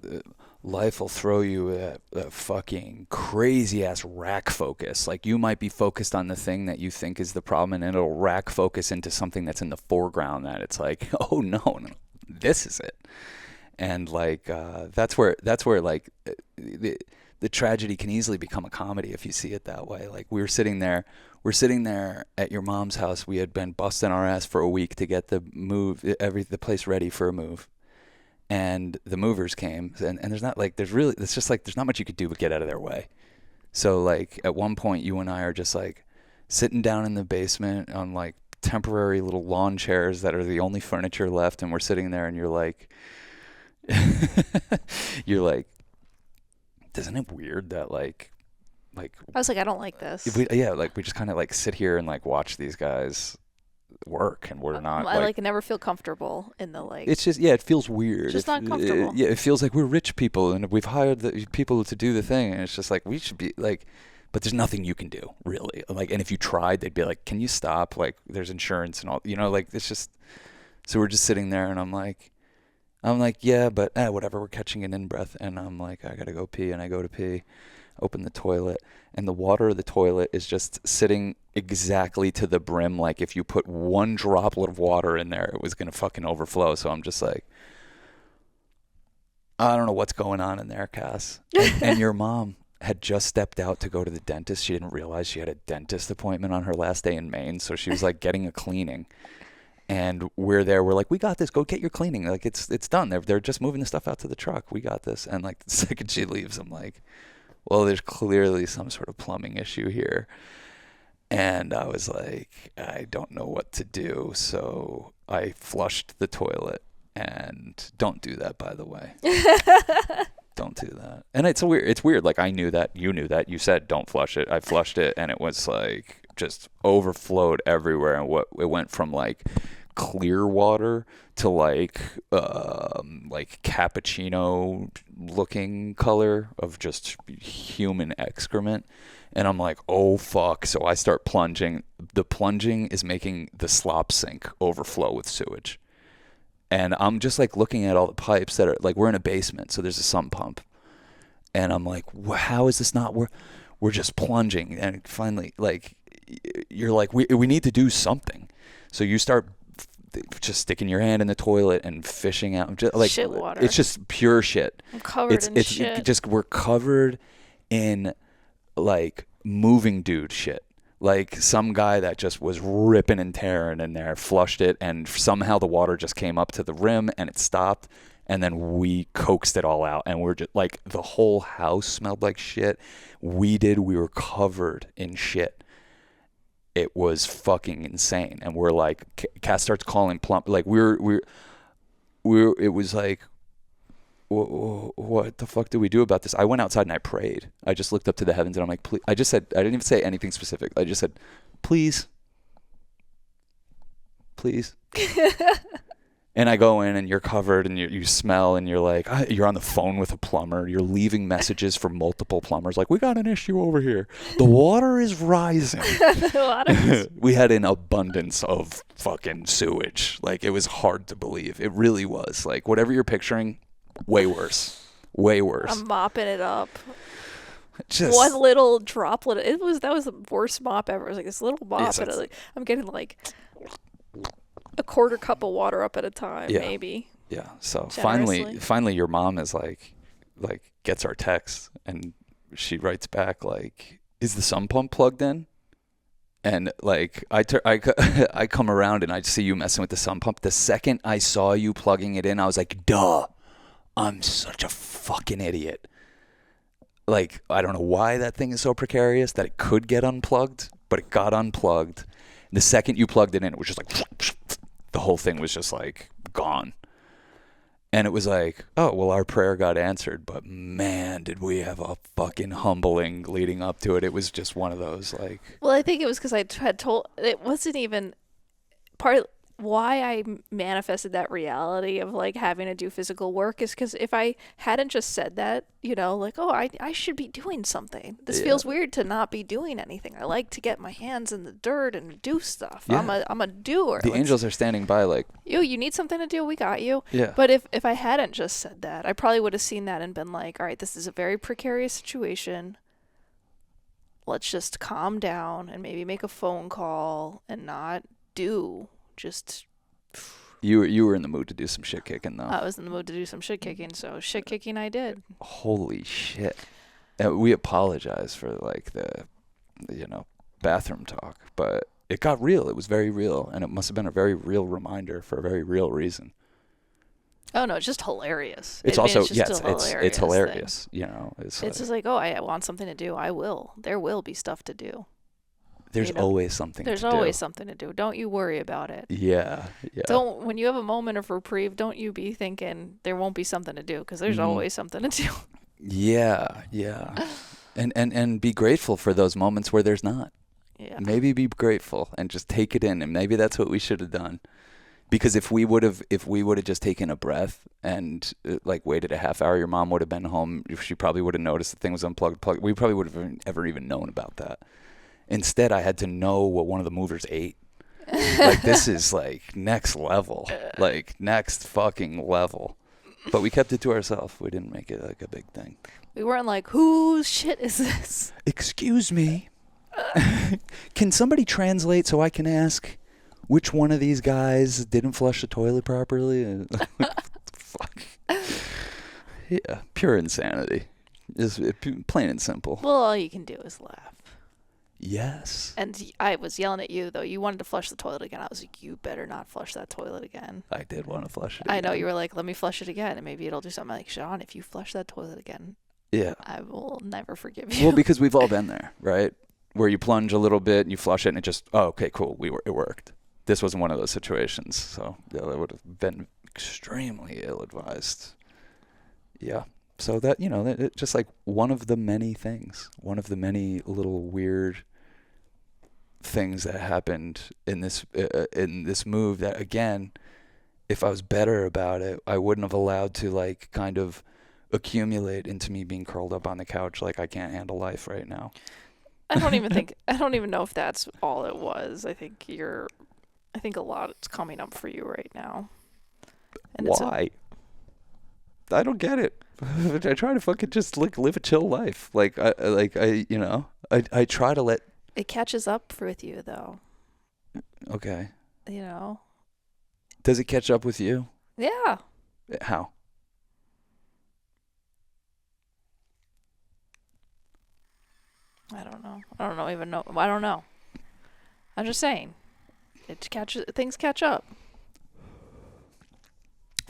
life will throw you a fucking crazy ass rack focus. Like, you might be focused on the thing that you think is the problem, and it'll rack focus into something that's in the foreground that it's like, oh no, this is it. And like that's where like the tragedy can easily become a comedy if you see it that way. Like, we're sitting there at your mom's house. We had been busting our ass for a week to get the place ready for a move. and the movers came, and there's not like it's just like there's not much you could do but get out of their way. So like at one point you and I are just like sitting down in the basement on like temporary little lawn chairs that are the only furniture left, and we're sitting there, and you're like you're like, isn't it weird that like I was like, I don't like this. like we just kind of like sit here and like watch these guys work, and we're not I like never feel comfortable in the like. it's just, yeah, it feels weird. It's just not comfortable. Yeah, it feels like we're rich people and we've hired the people to do the thing, and it's just like we should be like, but there's nothing you can do really. Like, and if you tried, they'd be like, can you stop? Like, there's insurance and all, like it's just. So we're just sitting there, and I'm like, yeah, but whatever. We're catching an in breath, and I'm like, I gotta go pee, and I go to pee, open the toilet, and the water of the toilet is just sitting exactly to the brim. Like if you put one droplet of water in there, it was gonna fucking overflow. So I'm just like, I don't know what's going on in there, Cass. And your mom had just stepped out to go to the dentist. She didn't realize she had a dentist appointment on her last day in Maine, so she was like getting a cleaning. And we're there. We're like, we got this. Go get your cleaning. Like it's done. They're just moving the stuff out to the truck. We got this. And like the second she leaves, I'm like, well, there's clearly some sort of plumbing issue here. And I was like, I don't know what to do. So I flushed the toilet. And don't do that, by the way. Don't do that. And it's weird. Like I knew that. You knew that. You said don't flush it. I flushed it, and it was like just overflowed everywhere. And it went from like clear water to like cappuccino looking color of just human excrement. And I'm like, oh fuck. So I start plunging. The plunging is making the slop sink overflow with sewage. And I'm just like looking at all the pipes that are like, we're in a basement, so there's a sump pump. And I'm like, how is this not? We're just plunging. And finally, like, you're like, we need to do something. So you start just sticking your hand in the toilet and fishing out. Just, like, shit water. It's just pure shit. I'm covered in shit. We're covered in like moving dude shit. Like some guy that just was ripping and tearing in there, flushed it, and somehow the water just came up to the rim and it stopped, and then we coaxed it all out, and we're just like, the whole house smelled like shit. We were covered in shit. It was fucking insane. And we're like, Cass starts calling like it was like, what the fuck do we do about this? I went outside and I prayed. I just looked up to the heavens and I'm like, please. I just said, I didn't even say anything specific. I just said, please. And I go in and you're covered and you smell, and you're like, you're on the phone with a plumber. You're leaving messages for multiple plumbers. Like, we got an issue over here. The water is rising. We had an abundance of fucking sewage. Like, it was hard to believe. It really was. Like, whatever you're picturing, way worse. I'm mopping it up. Just one little droplet. That was the worst mop ever. It was like this little mop, Yes, and I'm getting like a quarter cup of water up at a time, Yeah. maybe. Yeah. So Generously. finally, your mom is like gets our text, and she writes back like, "Is the sump pump plugged in?" And like I come around and I see you messing with the sump pump. The second I saw you plugging it in, I was like, "Duh, I'm such a fucking idiot." Like, I don't know why that thing is so precarious that it could get unplugged, but it got unplugged. The second you plugged it in, it was just like, the whole thing was just like gone. And it was like, oh, well, our prayer got answered, but man, did we have a fucking humbling leading up to it. It was just one of those like. Well, I think it was because I had told, it wasn't even part why I manifested that reality of like having to do physical work is because if I hadn't just said that, like, oh, I should be doing something. This feels weird to not be doing anything. I like to get my hands in the dirt and do stuff. Yeah. I'm a doer. The angels are standing by like, you need something to do, we got you. Yeah. But if I hadn't just said that, I probably would have seen that and been like, all right, this is a very precarious situation. Let's just calm down and maybe make a phone call and not do just. You were in the mood to do some shit kicking though. I was in the mood to do some shit kicking, so shit kicking I did. Holy shit. We apologize for like the bathroom talk, but it got real. It was very real, and it must have been a very real reminder for a very real reason. Oh no, it's just hilarious. It's I mean, also it's just a it's hilarious thing. hilarious. You know, It's just like, oh, I want something to do. I will. There will be stuff to do. there's You know, always something there's to do. always something to do. Don't you worry about it. Yeah, yeah. Don't, when you have a moment of reprieve, don't you be thinking there won't be something to do, because there's always something to do. Yeah, yeah. And be grateful for those moments where there's not. Yeah. Maybe be grateful and just take it in, and maybe that's what we should have done. Because if we would have just taken a breath and like waited a half hour, your mom would have been home. She probably would have noticed the thing was unplugged. We probably would have ever even known about that. Instead, I had to know what one of the movers ate. Like, this is like next level, like next fucking level. But we kept it to ourselves. We didn't make it like a big thing. We weren't like, whose shit is this? Excuse me. Can somebody translate so I can ask which one of these guys didn't flush the toilet properly? Fuck. Yeah, pure insanity. Just plain and simple. Well, all you can do is laugh. Yes. And I was yelling at you, though. You wanted to flush the toilet again. I was like, you better not flush that toilet again. I did want to flush it I again. know. You were like, let me flush it again, and maybe it'll do something. I'm like, Sean, if you flush that toilet again, yeah, I will never forgive you. Well, because we've all been there, right? Where you plunge a little bit and you flush it and it just, oh, okay, cool, it worked. This wasn't one of those situations, so yeah, that would have been extremely ill-advised. Yeah. So that, it just like one of the many things, one of the many little weird things that happened in this move that, again, if I was better about it, I wouldn't have allowed to like kind of accumulate into me being curled up on the couch like I can't handle life right now. I don't even know if that's all it was. I think a lot is coming up for you right now. And why? I don't get it. I try to fucking just like live a chill life. I try to let. It catches up with you, though. Okay. Does it catch up with you? Yeah. How? I don't know. I don't know. I'm just saying. Things catch up.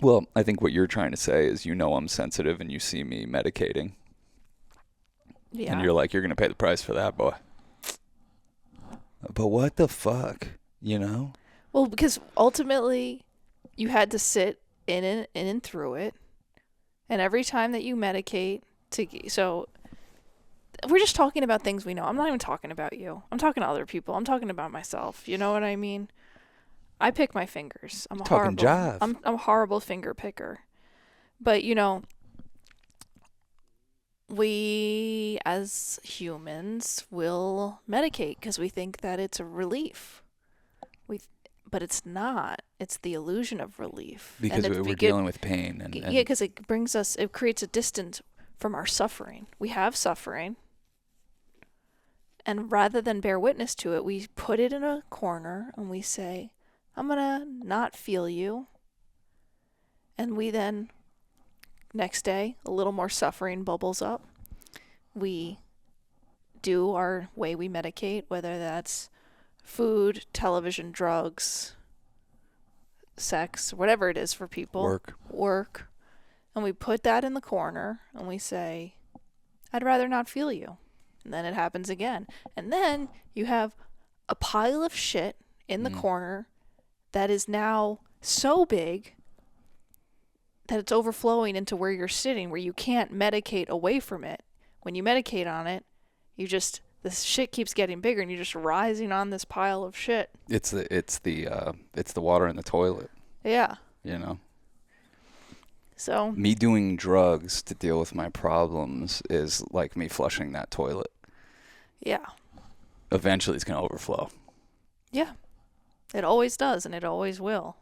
Well, I think what you're trying to say is, I'm sensitive and you see me medicating. Yeah. And you're like, you're going to pay the price for that, boy. But what the fuck, Well, because ultimately you had to sit in and through it. And every time that you medicate, so we're just talking about things we know. I'm not even talking about you. I'm talking to other people. I'm talking about myself. You know what I mean? I pick my fingers. I'm a horrible finger picker. But, we as humans will medicate because we think that it's a relief. But it's not. It's the illusion of relief. Because we're dealing with pain. Yeah, because it creates a distance from our suffering. We have suffering. And rather than bear witness to it, we put it in a corner and we say, I'm going to not feel you. And we then, next day, a little more suffering bubbles up. We do our way we medicate, whether that's food, television, drugs, sex, whatever it is for people. Work. And we put that in the corner and we say, I'd rather not feel you. And then it happens again. And then you have a pile of shit in the corner that is now so big that it's overflowing into where you're sitting, where you can't medicate away from it. When you medicate on it, this shit keeps getting bigger and you're just rising on this pile of shit. It's the water in the toilet. Yeah. So me doing drugs to deal with my problems is like me flushing that toilet. Yeah. Eventually it's going to overflow. Yeah. It always does, and it always will.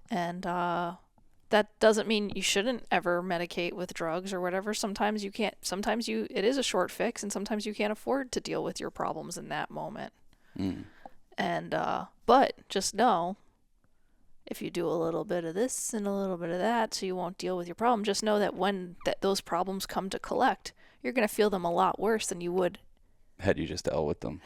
And that doesn't mean you shouldn't ever medicate with drugs or whatever. Sometimes you can't. Sometimes it is a short fix, and sometimes you can't afford to deal with your problems in that moment. And but just know, if you do a little bit of this and a little bit of that, so you won't deal with your problem, just know that when those problems come to collect, you're going to feel them a lot worse than you would had you just dealt with them.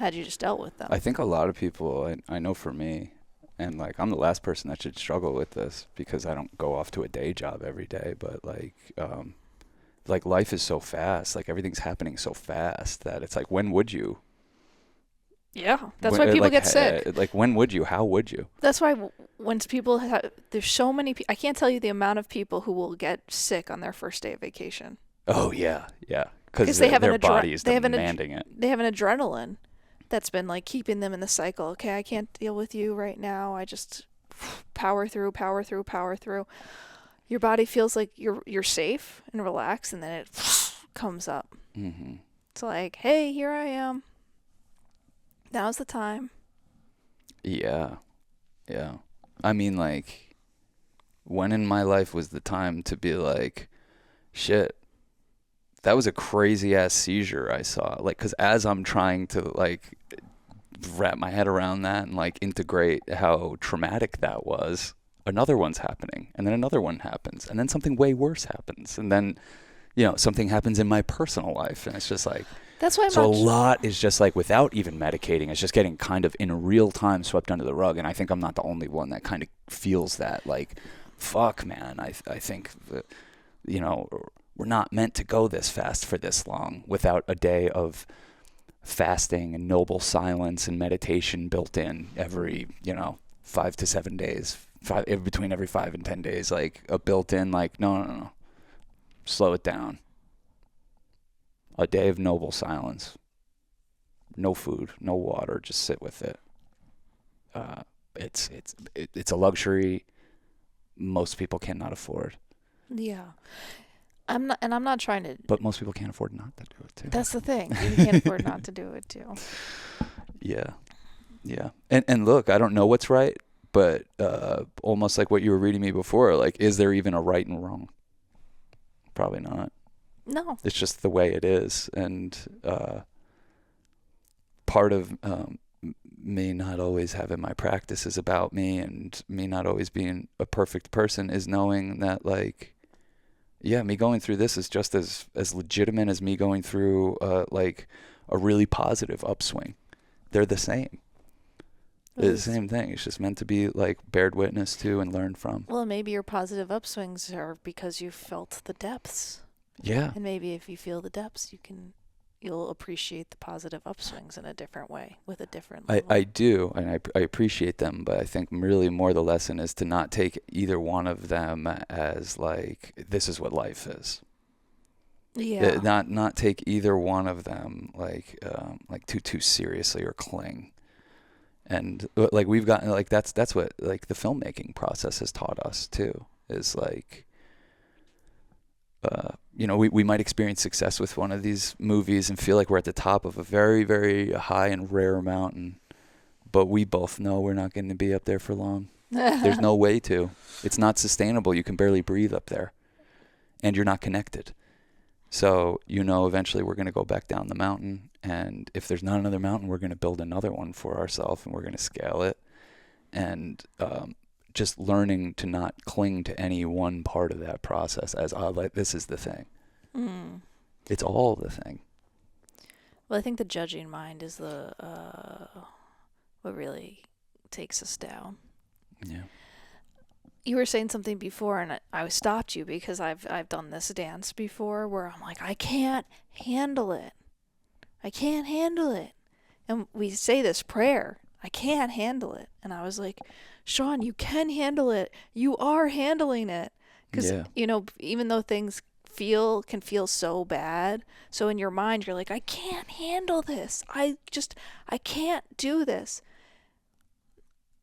I think a lot of people, I know for me, And like, I'm the last person that should struggle with this because I don't go off to a day job every day. But like life is so fast. Like everything's happening so fast that it's like, when would you? Yeah, that's why people get sick. Like, when would you? How would you? That's why when people have, there's so many I can't tell you the amount of people who will get sick on their first day of vacation. Oh yeah, yeah. Because they have their body is demanding it. They have an adrenaline that's been like keeping them in the cycle. Okay, I can't deal with you right now. I just power through, power through, power through. Your body feels like you're safe and relaxed, and then it comes up. Mm-hmm. It's like, hey, here I am. Now's the time. Yeah. Yeah. I mean, like, when in my life was the time to be like, shit, that was a crazy ass seizure I saw. Like, because as I'm trying to, like, wrap my head around that and, like, integrate how traumatic that was, another one's happening. And then another one happens. And then something way worse happens. And then, you know, something happens in my personal life. And it's just like, that's why so a lot is just like, without even medicating, it's just getting kind of in real time swept under the rug. And I think I'm not the only one that kind of feels that, like, fuck, man. I think that, you know, we're not meant to go this fast for this long without a day of fasting and noble silence and meditation built in every, you know, 5 to 7 days, between every 5 and 10 days, like a built in, like, no, slow it down. A day of noble silence. No food, no water, just sit with it. It's a luxury most people cannot afford. Yeah. I'm not trying to. But most people can't afford not to do it too. That's the thing. You can't afford not to do it too. Yeah. Yeah. And look, I don't know what's right, but almost like what you were reading me before, like, is there even a right and wrong? Probably not. No. It's just the way it is. And part of me not always having my practices about me and me not always being a perfect person is knowing that, like, yeah, me going through this is just as legitimate as me going through like a really positive upswing. They're the same. They're the same thing. It's just meant to be, like, bared witness to and learned from. Well, maybe your positive upswings are because you felt the depths. Yeah. And maybe if you feel the depths, you'll appreciate the positive upswings in a different way, with a different level. I do, and I appreciate them, but I think really more the lesson is to not take either one of them as, like, this is what life is. Yeah. Not take either one of them like too seriously or cling. And like we've gotten, like, that's what, like, the filmmaking process has taught us too, is like, you know, we might experience success with one of these movies and feel like we're at the top of a very, very high and rare mountain, but we both know we're not going to be up there for long. There's no way to. It's not sustainable. You can barely breathe up there, and you're not connected. So, you know, eventually we're going to go back down the mountain, and if there's not another mountain, we're going to build another one for ourselves, and we're going to scale it. And just learning to not cling to any one part of that process as, like, this is the thing. Mm. It's all the thing. Well, I think the judging mind is the what really takes us down. Yeah. You were saying something before, and I stopped you because I've done this dance before where I'm like, I can't handle it. I can't handle it. And we say this prayer, I can't handle it. And I was like, Sean, you can handle it. You are handling it. Because, you know, even though things can feel so bad, so in your mind, you're like, I can't handle this. I can't do this.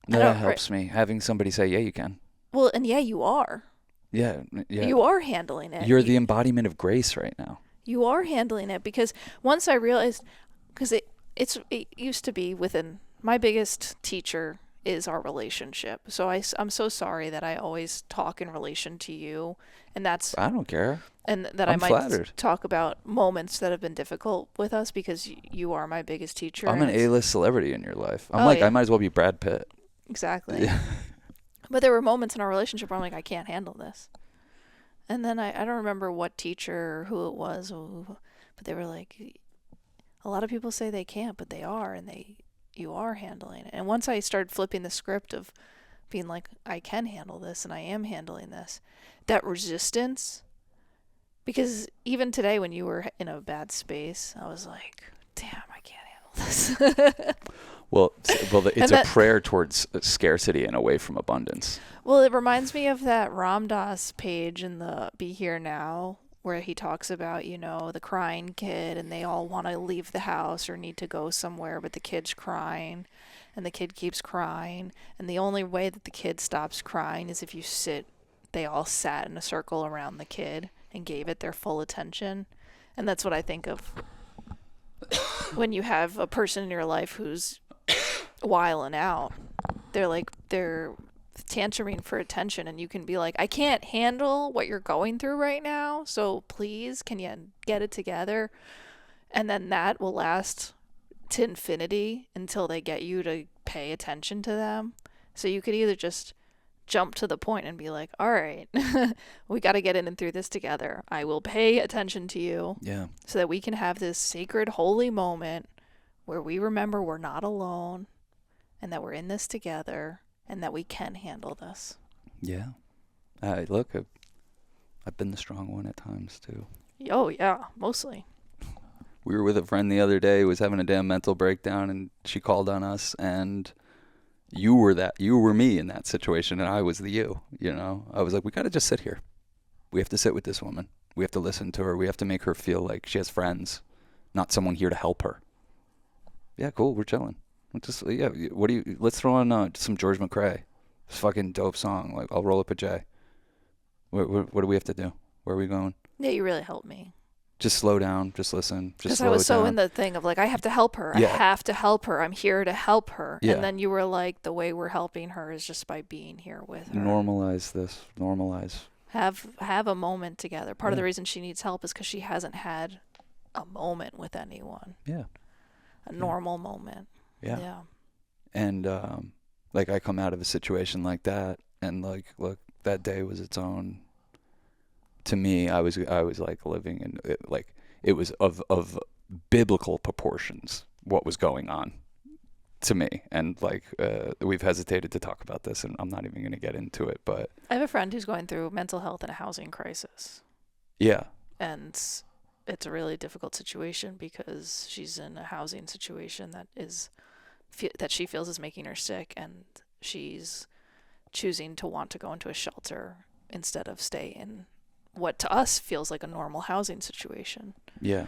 That helps me, having somebody say, yeah, you can. Well, and yeah, you are. Yeah. You are handling it. You're the embodiment of grace right now. You are handling it, because once I realized, because it used to be within, my biggest teacher is our relationship. So I'm so sorry that I always talk in relation to you, and that's, I don't care. And that I'm I might flattered. talk about moments that have been difficult with us, because you are my biggest teacher. I'm an A-list celebrity in your life. I'm I might as well be Brad Pitt. Exactly. Yeah. But there were moments in our relationship where I'm like, I can't handle this. And then I don't remember what teacher or who it was, but they were like, a lot of people say they can't, but they are, and you are handling it. And once I started flipping the script of being like, I can handle this and I am handling this, that resistance, because even today when you were in a bad space, I was like, damn, I can't handle this. Well, it's that, a prayer towards scarcity and away from abundance. well, it reminds me of that Ram Dass page in the Be Here Now, where he talks about, the crying kid, and they all want to leave the house or need to go somewhere, but the kid's crying, and the kid keeps crying, and the only way that the kid stops crying is if you sit. They all sat in a circle around the kid and gave it their full attention. And that's what I think of when you have a person in your life who's wiling out. They're tantruming for attention, and you can be like, I can't handle what you're going through right now, so please, can you get it together? And then that will last to infinity until they get you to pay attention to them. So you could either just jump to the point and be like, all right, we got to get in and through this together. I will pay attention to you. Yeah. So that we can have this sacred, holy moment where we remember we're not alone and that we're in this together and that we can handle this. Yeah. Look, I've been the strong one at times too. Oh, yeah, mostly. We were with a friend the other day who was having a damn mental breakdown, and she called on us, and you were me in that situation, and I was the you, I was like, we got to just sit here. We have to sit with this woman. We have to listen to her. We have to make her feel like she has friends, not someone here to help her. Yeah, cool. We're chilling. Let's throw on some George McRae. This fucking dope song. Like, I'll roll up a J. What do we have to do? Where are we going? Yeah, you really helped me. Just slow down. Just listen. Because I was so in the thing of like, I have to help her. Yeah. I have to help her. I'm here to help her. Yeah. And then you were like, the way we're helping her is just by being here with her. Normalize this. Normalize. Have a moment together. Part of the reason she needs help is because she hasn't had a moment with anyone. Yeah. A normal moment. Yeah. Yeah. And I come out of a situation like that, and like, look, that day was its own. To me, I was like living in it was of biblical proportions what was going on to me, and we've hesitated to talk about this, and I'm not even going to get into it, but I have a friend who's going through mental health and a housing crisis. Yeah. And it's a really difficult situation because she's in a housing situation that she feels is making her sick, and she's choosing to want to go into a shelter instead of stay in what to us feels like a normal housing situation. Yeah.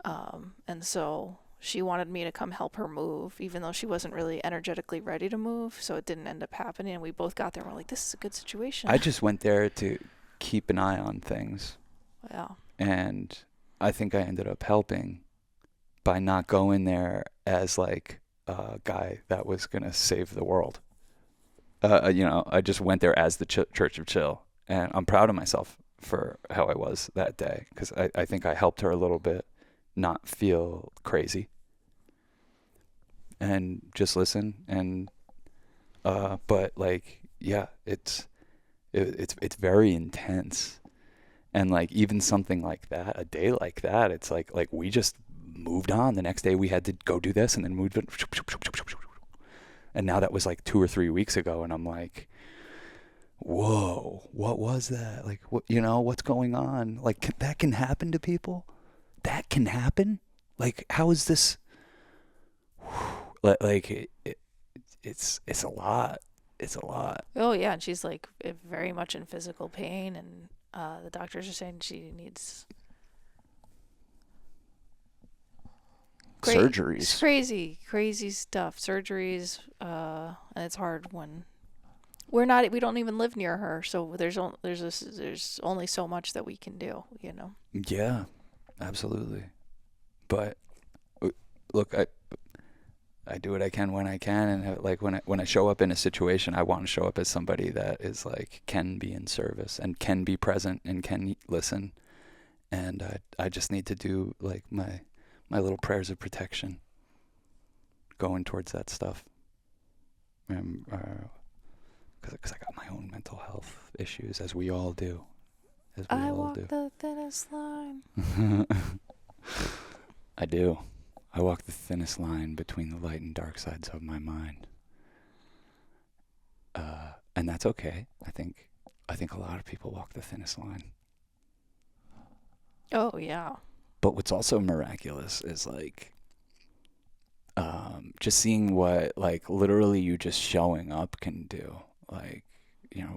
And so she wanted me to come help her move, even though she wasn't really energetically ready to move, so it didn't end up happening, and we both got there and we're like, this is a good situation. I just went there to keep an eye on things. Yeah. And I think I ended up helping by not going there as like a guy that was going to save the world. I just went there as the Church of Chill, and I'm proud of myself for how I was that day, because I think I helped her a little bit not feel crazy and just listen. And but like, yeah, it's very intense. And like, even something like that, a day like that, it's like we just moved on. The next day we had to go do this, and then moved it. And now that was like 2 or 3 weeks ago, and I'm like, whoa, what was that? Like, what, what's going on? Like, that can happen to people? That can happen? Like, how is this? Like, it's a lot. It's a lot. Oh, yeah, and she's like very much in physical pain, and the doctors are saying she needs surgeries. Crazy stuff. Surgeries, and it's hard when we don't even live near her, so there's only so much that we can do, Yeah, absolutely. But look, I do what I can when I can, and like when I show up in a situation, I want to show up as somebody that is like can be in service and can be present and can listen, and I just need to do like my little prayers of protection going towards that stuff. Because I got my own mental health issues, as we all do. I walk the thinnest line. I do. I walk the thinnest line between the light and dark sides of my mind. And that's okay. I think a lot of people walk the thinnest line. Oh, yeah. But what's also miraculous is like just seeing what like literally you just showing up can do. Like,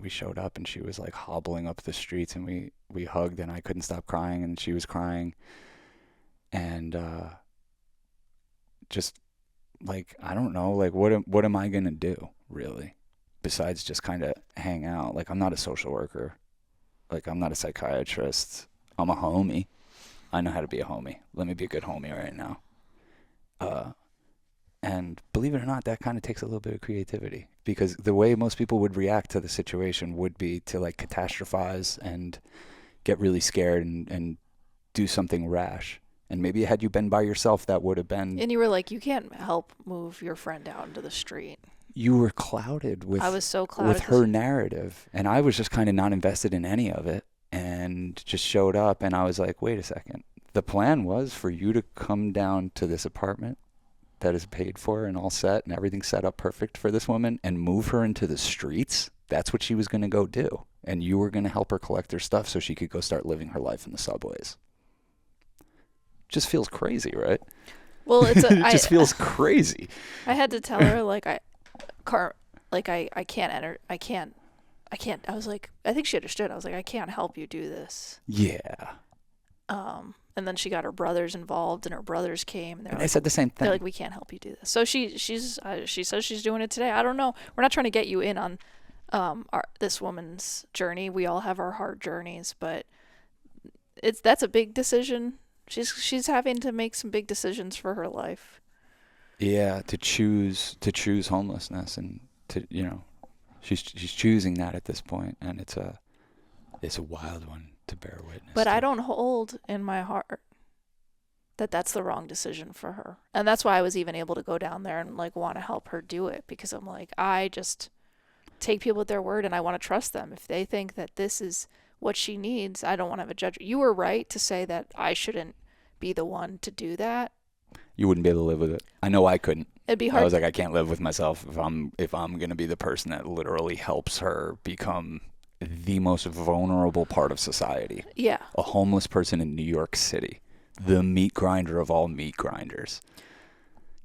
we showed up and she was like hobbling up the streets and we hugged and I couldn't stop crying and she was crying. And just like, I don't know, like what am I going to do really besides just kind of hang out? Like, I'm not a social worker. Like, I'm not a psychiatrist. I'm a homie. I know how to be a homie. Let me be a good homie right now. And believe it or not, that kind of takes a little bit of creativity because the way most people would react to the situation would be to like catastrophize and get really scared and do something rash. And maybe had you been by yourself, that would have been. And you were like, you can't help move your friend out into the street. You were clouded with. I was so clouded with her narrative, and I was just kind of not invested in any of it, and just showed up. And I was like, wait a second. The plan was for you to come down to this apartment that is paid for and all set and everything set up perfect for this woman and move her into the streets. That's what she was going to go do. And you were going to help her collect her stuff so she could go start living her life in the subways. Just feels crazy, right? Well, it just feels crazy. I had to tell her I can't enter. I can't. I was like, I think she understood. I was like, I can't help you do this. Yeah. And then she got her brothers involved, and her brothers came, and they said the same thing. They're like, we can't help you do this. So she says she's doing it today. I don't know. We're not trying to get you in on this woman's journey. We all have our hard journeys, but that's a big decision. She's having to make some big decisions for her life. Yeah, to choose homelessness, and to she's choosing that at this point, and it's a wild one to bear witness. But to. I don't hold in my heart that that's the wrong decision for her, and that's why I was even able to go down there and like want to help her do it, because I'm like, I just take people at their word and I want to trust them. If they think that this is what she needs, I don't want to have a judgment. You were right to say that I shouldn't be the one to do that. You wouldn't be able to live with it. I know I couldn't. It'd be hard. I was like, I can't live with myself if I'm gonna be the person that literally helps her become the most vulnerable part of society. Yeah. A homeless person in New York City, the meat grinder of all meat grinders.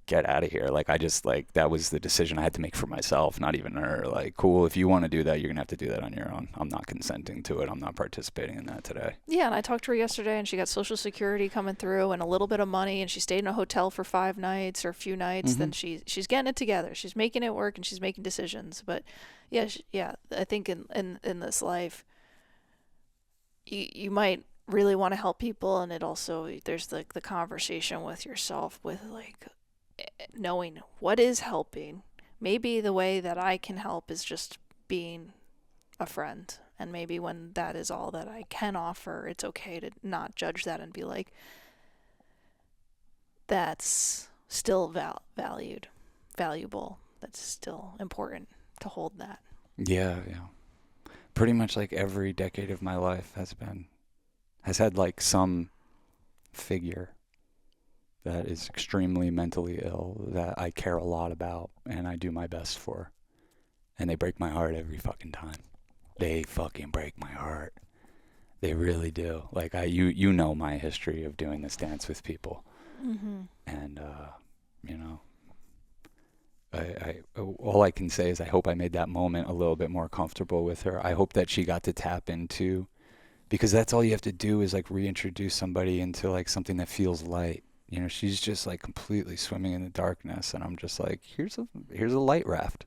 Get out of here. Like, I just, like, that was the decision I had to make for myself, not even her. Like, cool, if you want to do that, you're going to have to do that on your own. I'm not consenting to it. I'm not participating in that today. Yeah, and I talked to her yesterday, and she got Social Security coming through and a little bit of money, and she stayed in a hotel for 5 nights or a few nights. Mm-hmm. Then she's getting it together. She's making it work, and she's making decisions. But, yeah, I think in this life, you might really want to help people, and it also, there's like the conversation with yourself with, like, knowing what is helping. Maybe the way that I can help is just being a friend, and maybe when that is all that I can offer, it's okay to not judge that and be like, that's still valuable, that's still important to hold that. Yeah. Pretty much like every decade of my life has had like some figure that is extremely mentally ill that I care a lot about and I do my best for. And they break my heart every fucking time. They fucking break my heart. They really do. Like, you know my history of doing this dance with people. Mm-hmm. And, I all I can say is I hope I made that moment a little bit more comfortable with her. I hope that she got to tap into, because that's all you have to do is like reintroduce somebody into like something that feels light. She's just like completely swimming in the darkness, and I'm just like, here's a light raft.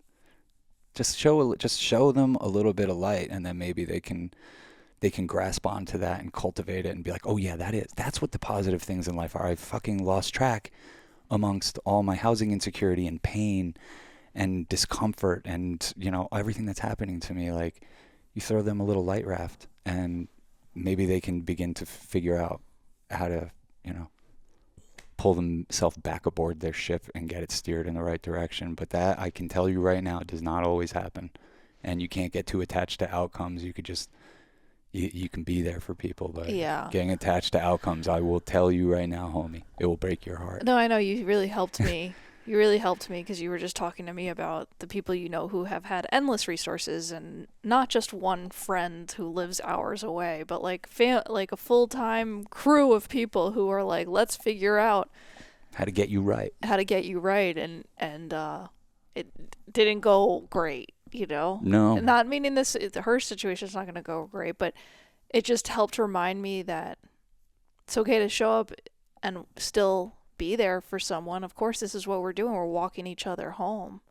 Just show them a little bit of light, and then maybe they can grasp onto that and cultivate it and be like, oh yeah, that's what the positive things in life are. I've fucking lost track amongst all my housing insecurity and pain and discomfort and everything that's happening to me. Like, you throw them a little light raft, and maybe they can begin to figure out how to pull themselves back aboard their ship and get it steered in the right direction. But that, I can tell you right now, does not always happen. And you can't get too attached to outcomes. You could just, You can be there for people, but Yeah. getting attached to outcomes, I will tell you right now, homie, it will break your heart. No, I know you really helped me. You really helped me because you were just talking to me about the people you know who have had endless resources and not just one friend who lives hours away, but like like a full-time crew of people who are like, let's figure out How to get you right. how to get you right, and it didn't go great, you know. No. Not meaning this her situation's not going to go great, but it just helped remind me that it's okay to show up and still be there for someone. Of course, this is what we're doing. We're walking each other home.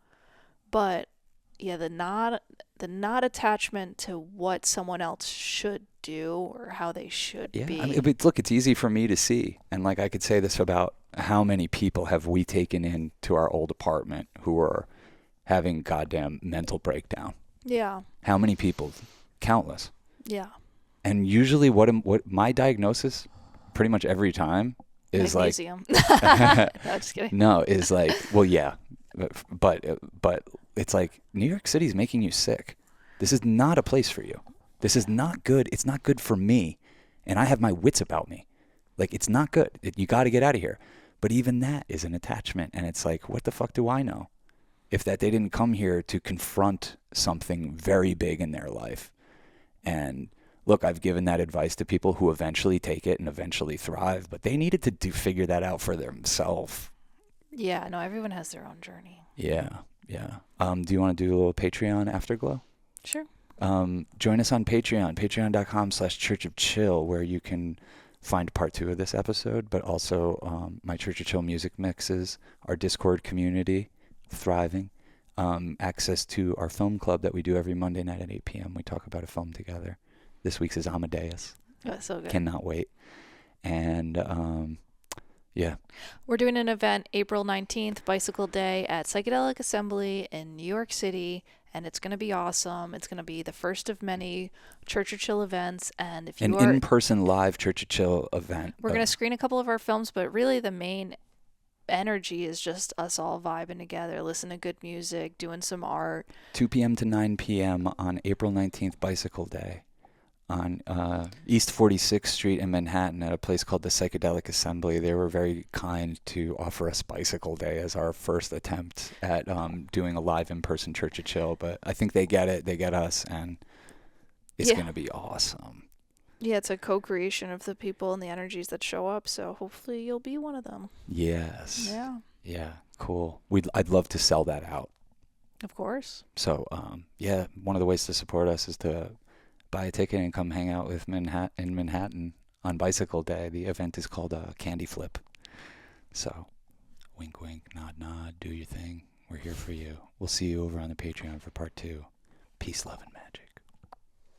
But yeah, the not attachment to what someone else should do or how they should Yeah, be. I mean, but look, it's easy for me to see, and like I could say this about how many people have we taken into our old apartment who are having goddamn mental breakdown. Yeah. How many people? Countless. Yeah. And usually, what my diagnosis, pretty much every time, is Magnesium. like, No, just kidding. no, is like, well, yeah, but it's like New York City is making you sick. This is not a place for you. This is not good. It's not good for me, and I have my wits about me. Like, it's not good. You got to get out of here. But even that is an attachment, and it's like, what the fuck do I know? If that they didn't come here to confront something very big in their life. And look, I've given that advice to people who eventually take it and eventually thrive, but they needed to figure that out for themselves. Yeah, no, everyone has their own journey. Yeah, yeah. Do you want to do a little Patreon afterglow? Sure. Join us on Patreon, patreon.com/Church of Chill, where you can find part 2 of this episode, but also my Church of Chill music mixes, our Discord community, thriving, access to our film club that we do every Monday night at 8 p.m. We talk about a film together. This week's is Amadeus. That's so good. Cannot wait. And yeah. We're doing an event April 19th, Bicycle Day at Psychedelic Assembly in New York City, and it's going to be awesome. It's going to be the first of many Church of Chill events, and if An you are in-person live Church of Chill event. we're going to screen a couple of our films, but really the main energy is just us all vibing together, listening to good music, doing some art. 2 p.m. to 9 p.m. on April 19th, Bicycle Day, on East 46th Street in Manhattan at a place called the Psychedelic Assembly. They were very kind to offer us Bicycle Day as our first attempt at doing a live in-person Church of Chill. But I think they get it, they get us, and it's Yeah. going to be awesome. Yeah, it's a co-creation of the people and the energies that show up, so hopefully you'll be one of them. Yes. Yeah, Yeah, cool. I'd love to sell that out. of course. So, yeah, one of the ways to support us is to buy a ticket and come hang out with in Manhattan on Bicycle Day. The event is called Candy Flip. So, wink, wink, nod, nod, do your thing. We're here for you. We'll see you over on the Patreon for part 2. Peace, love, and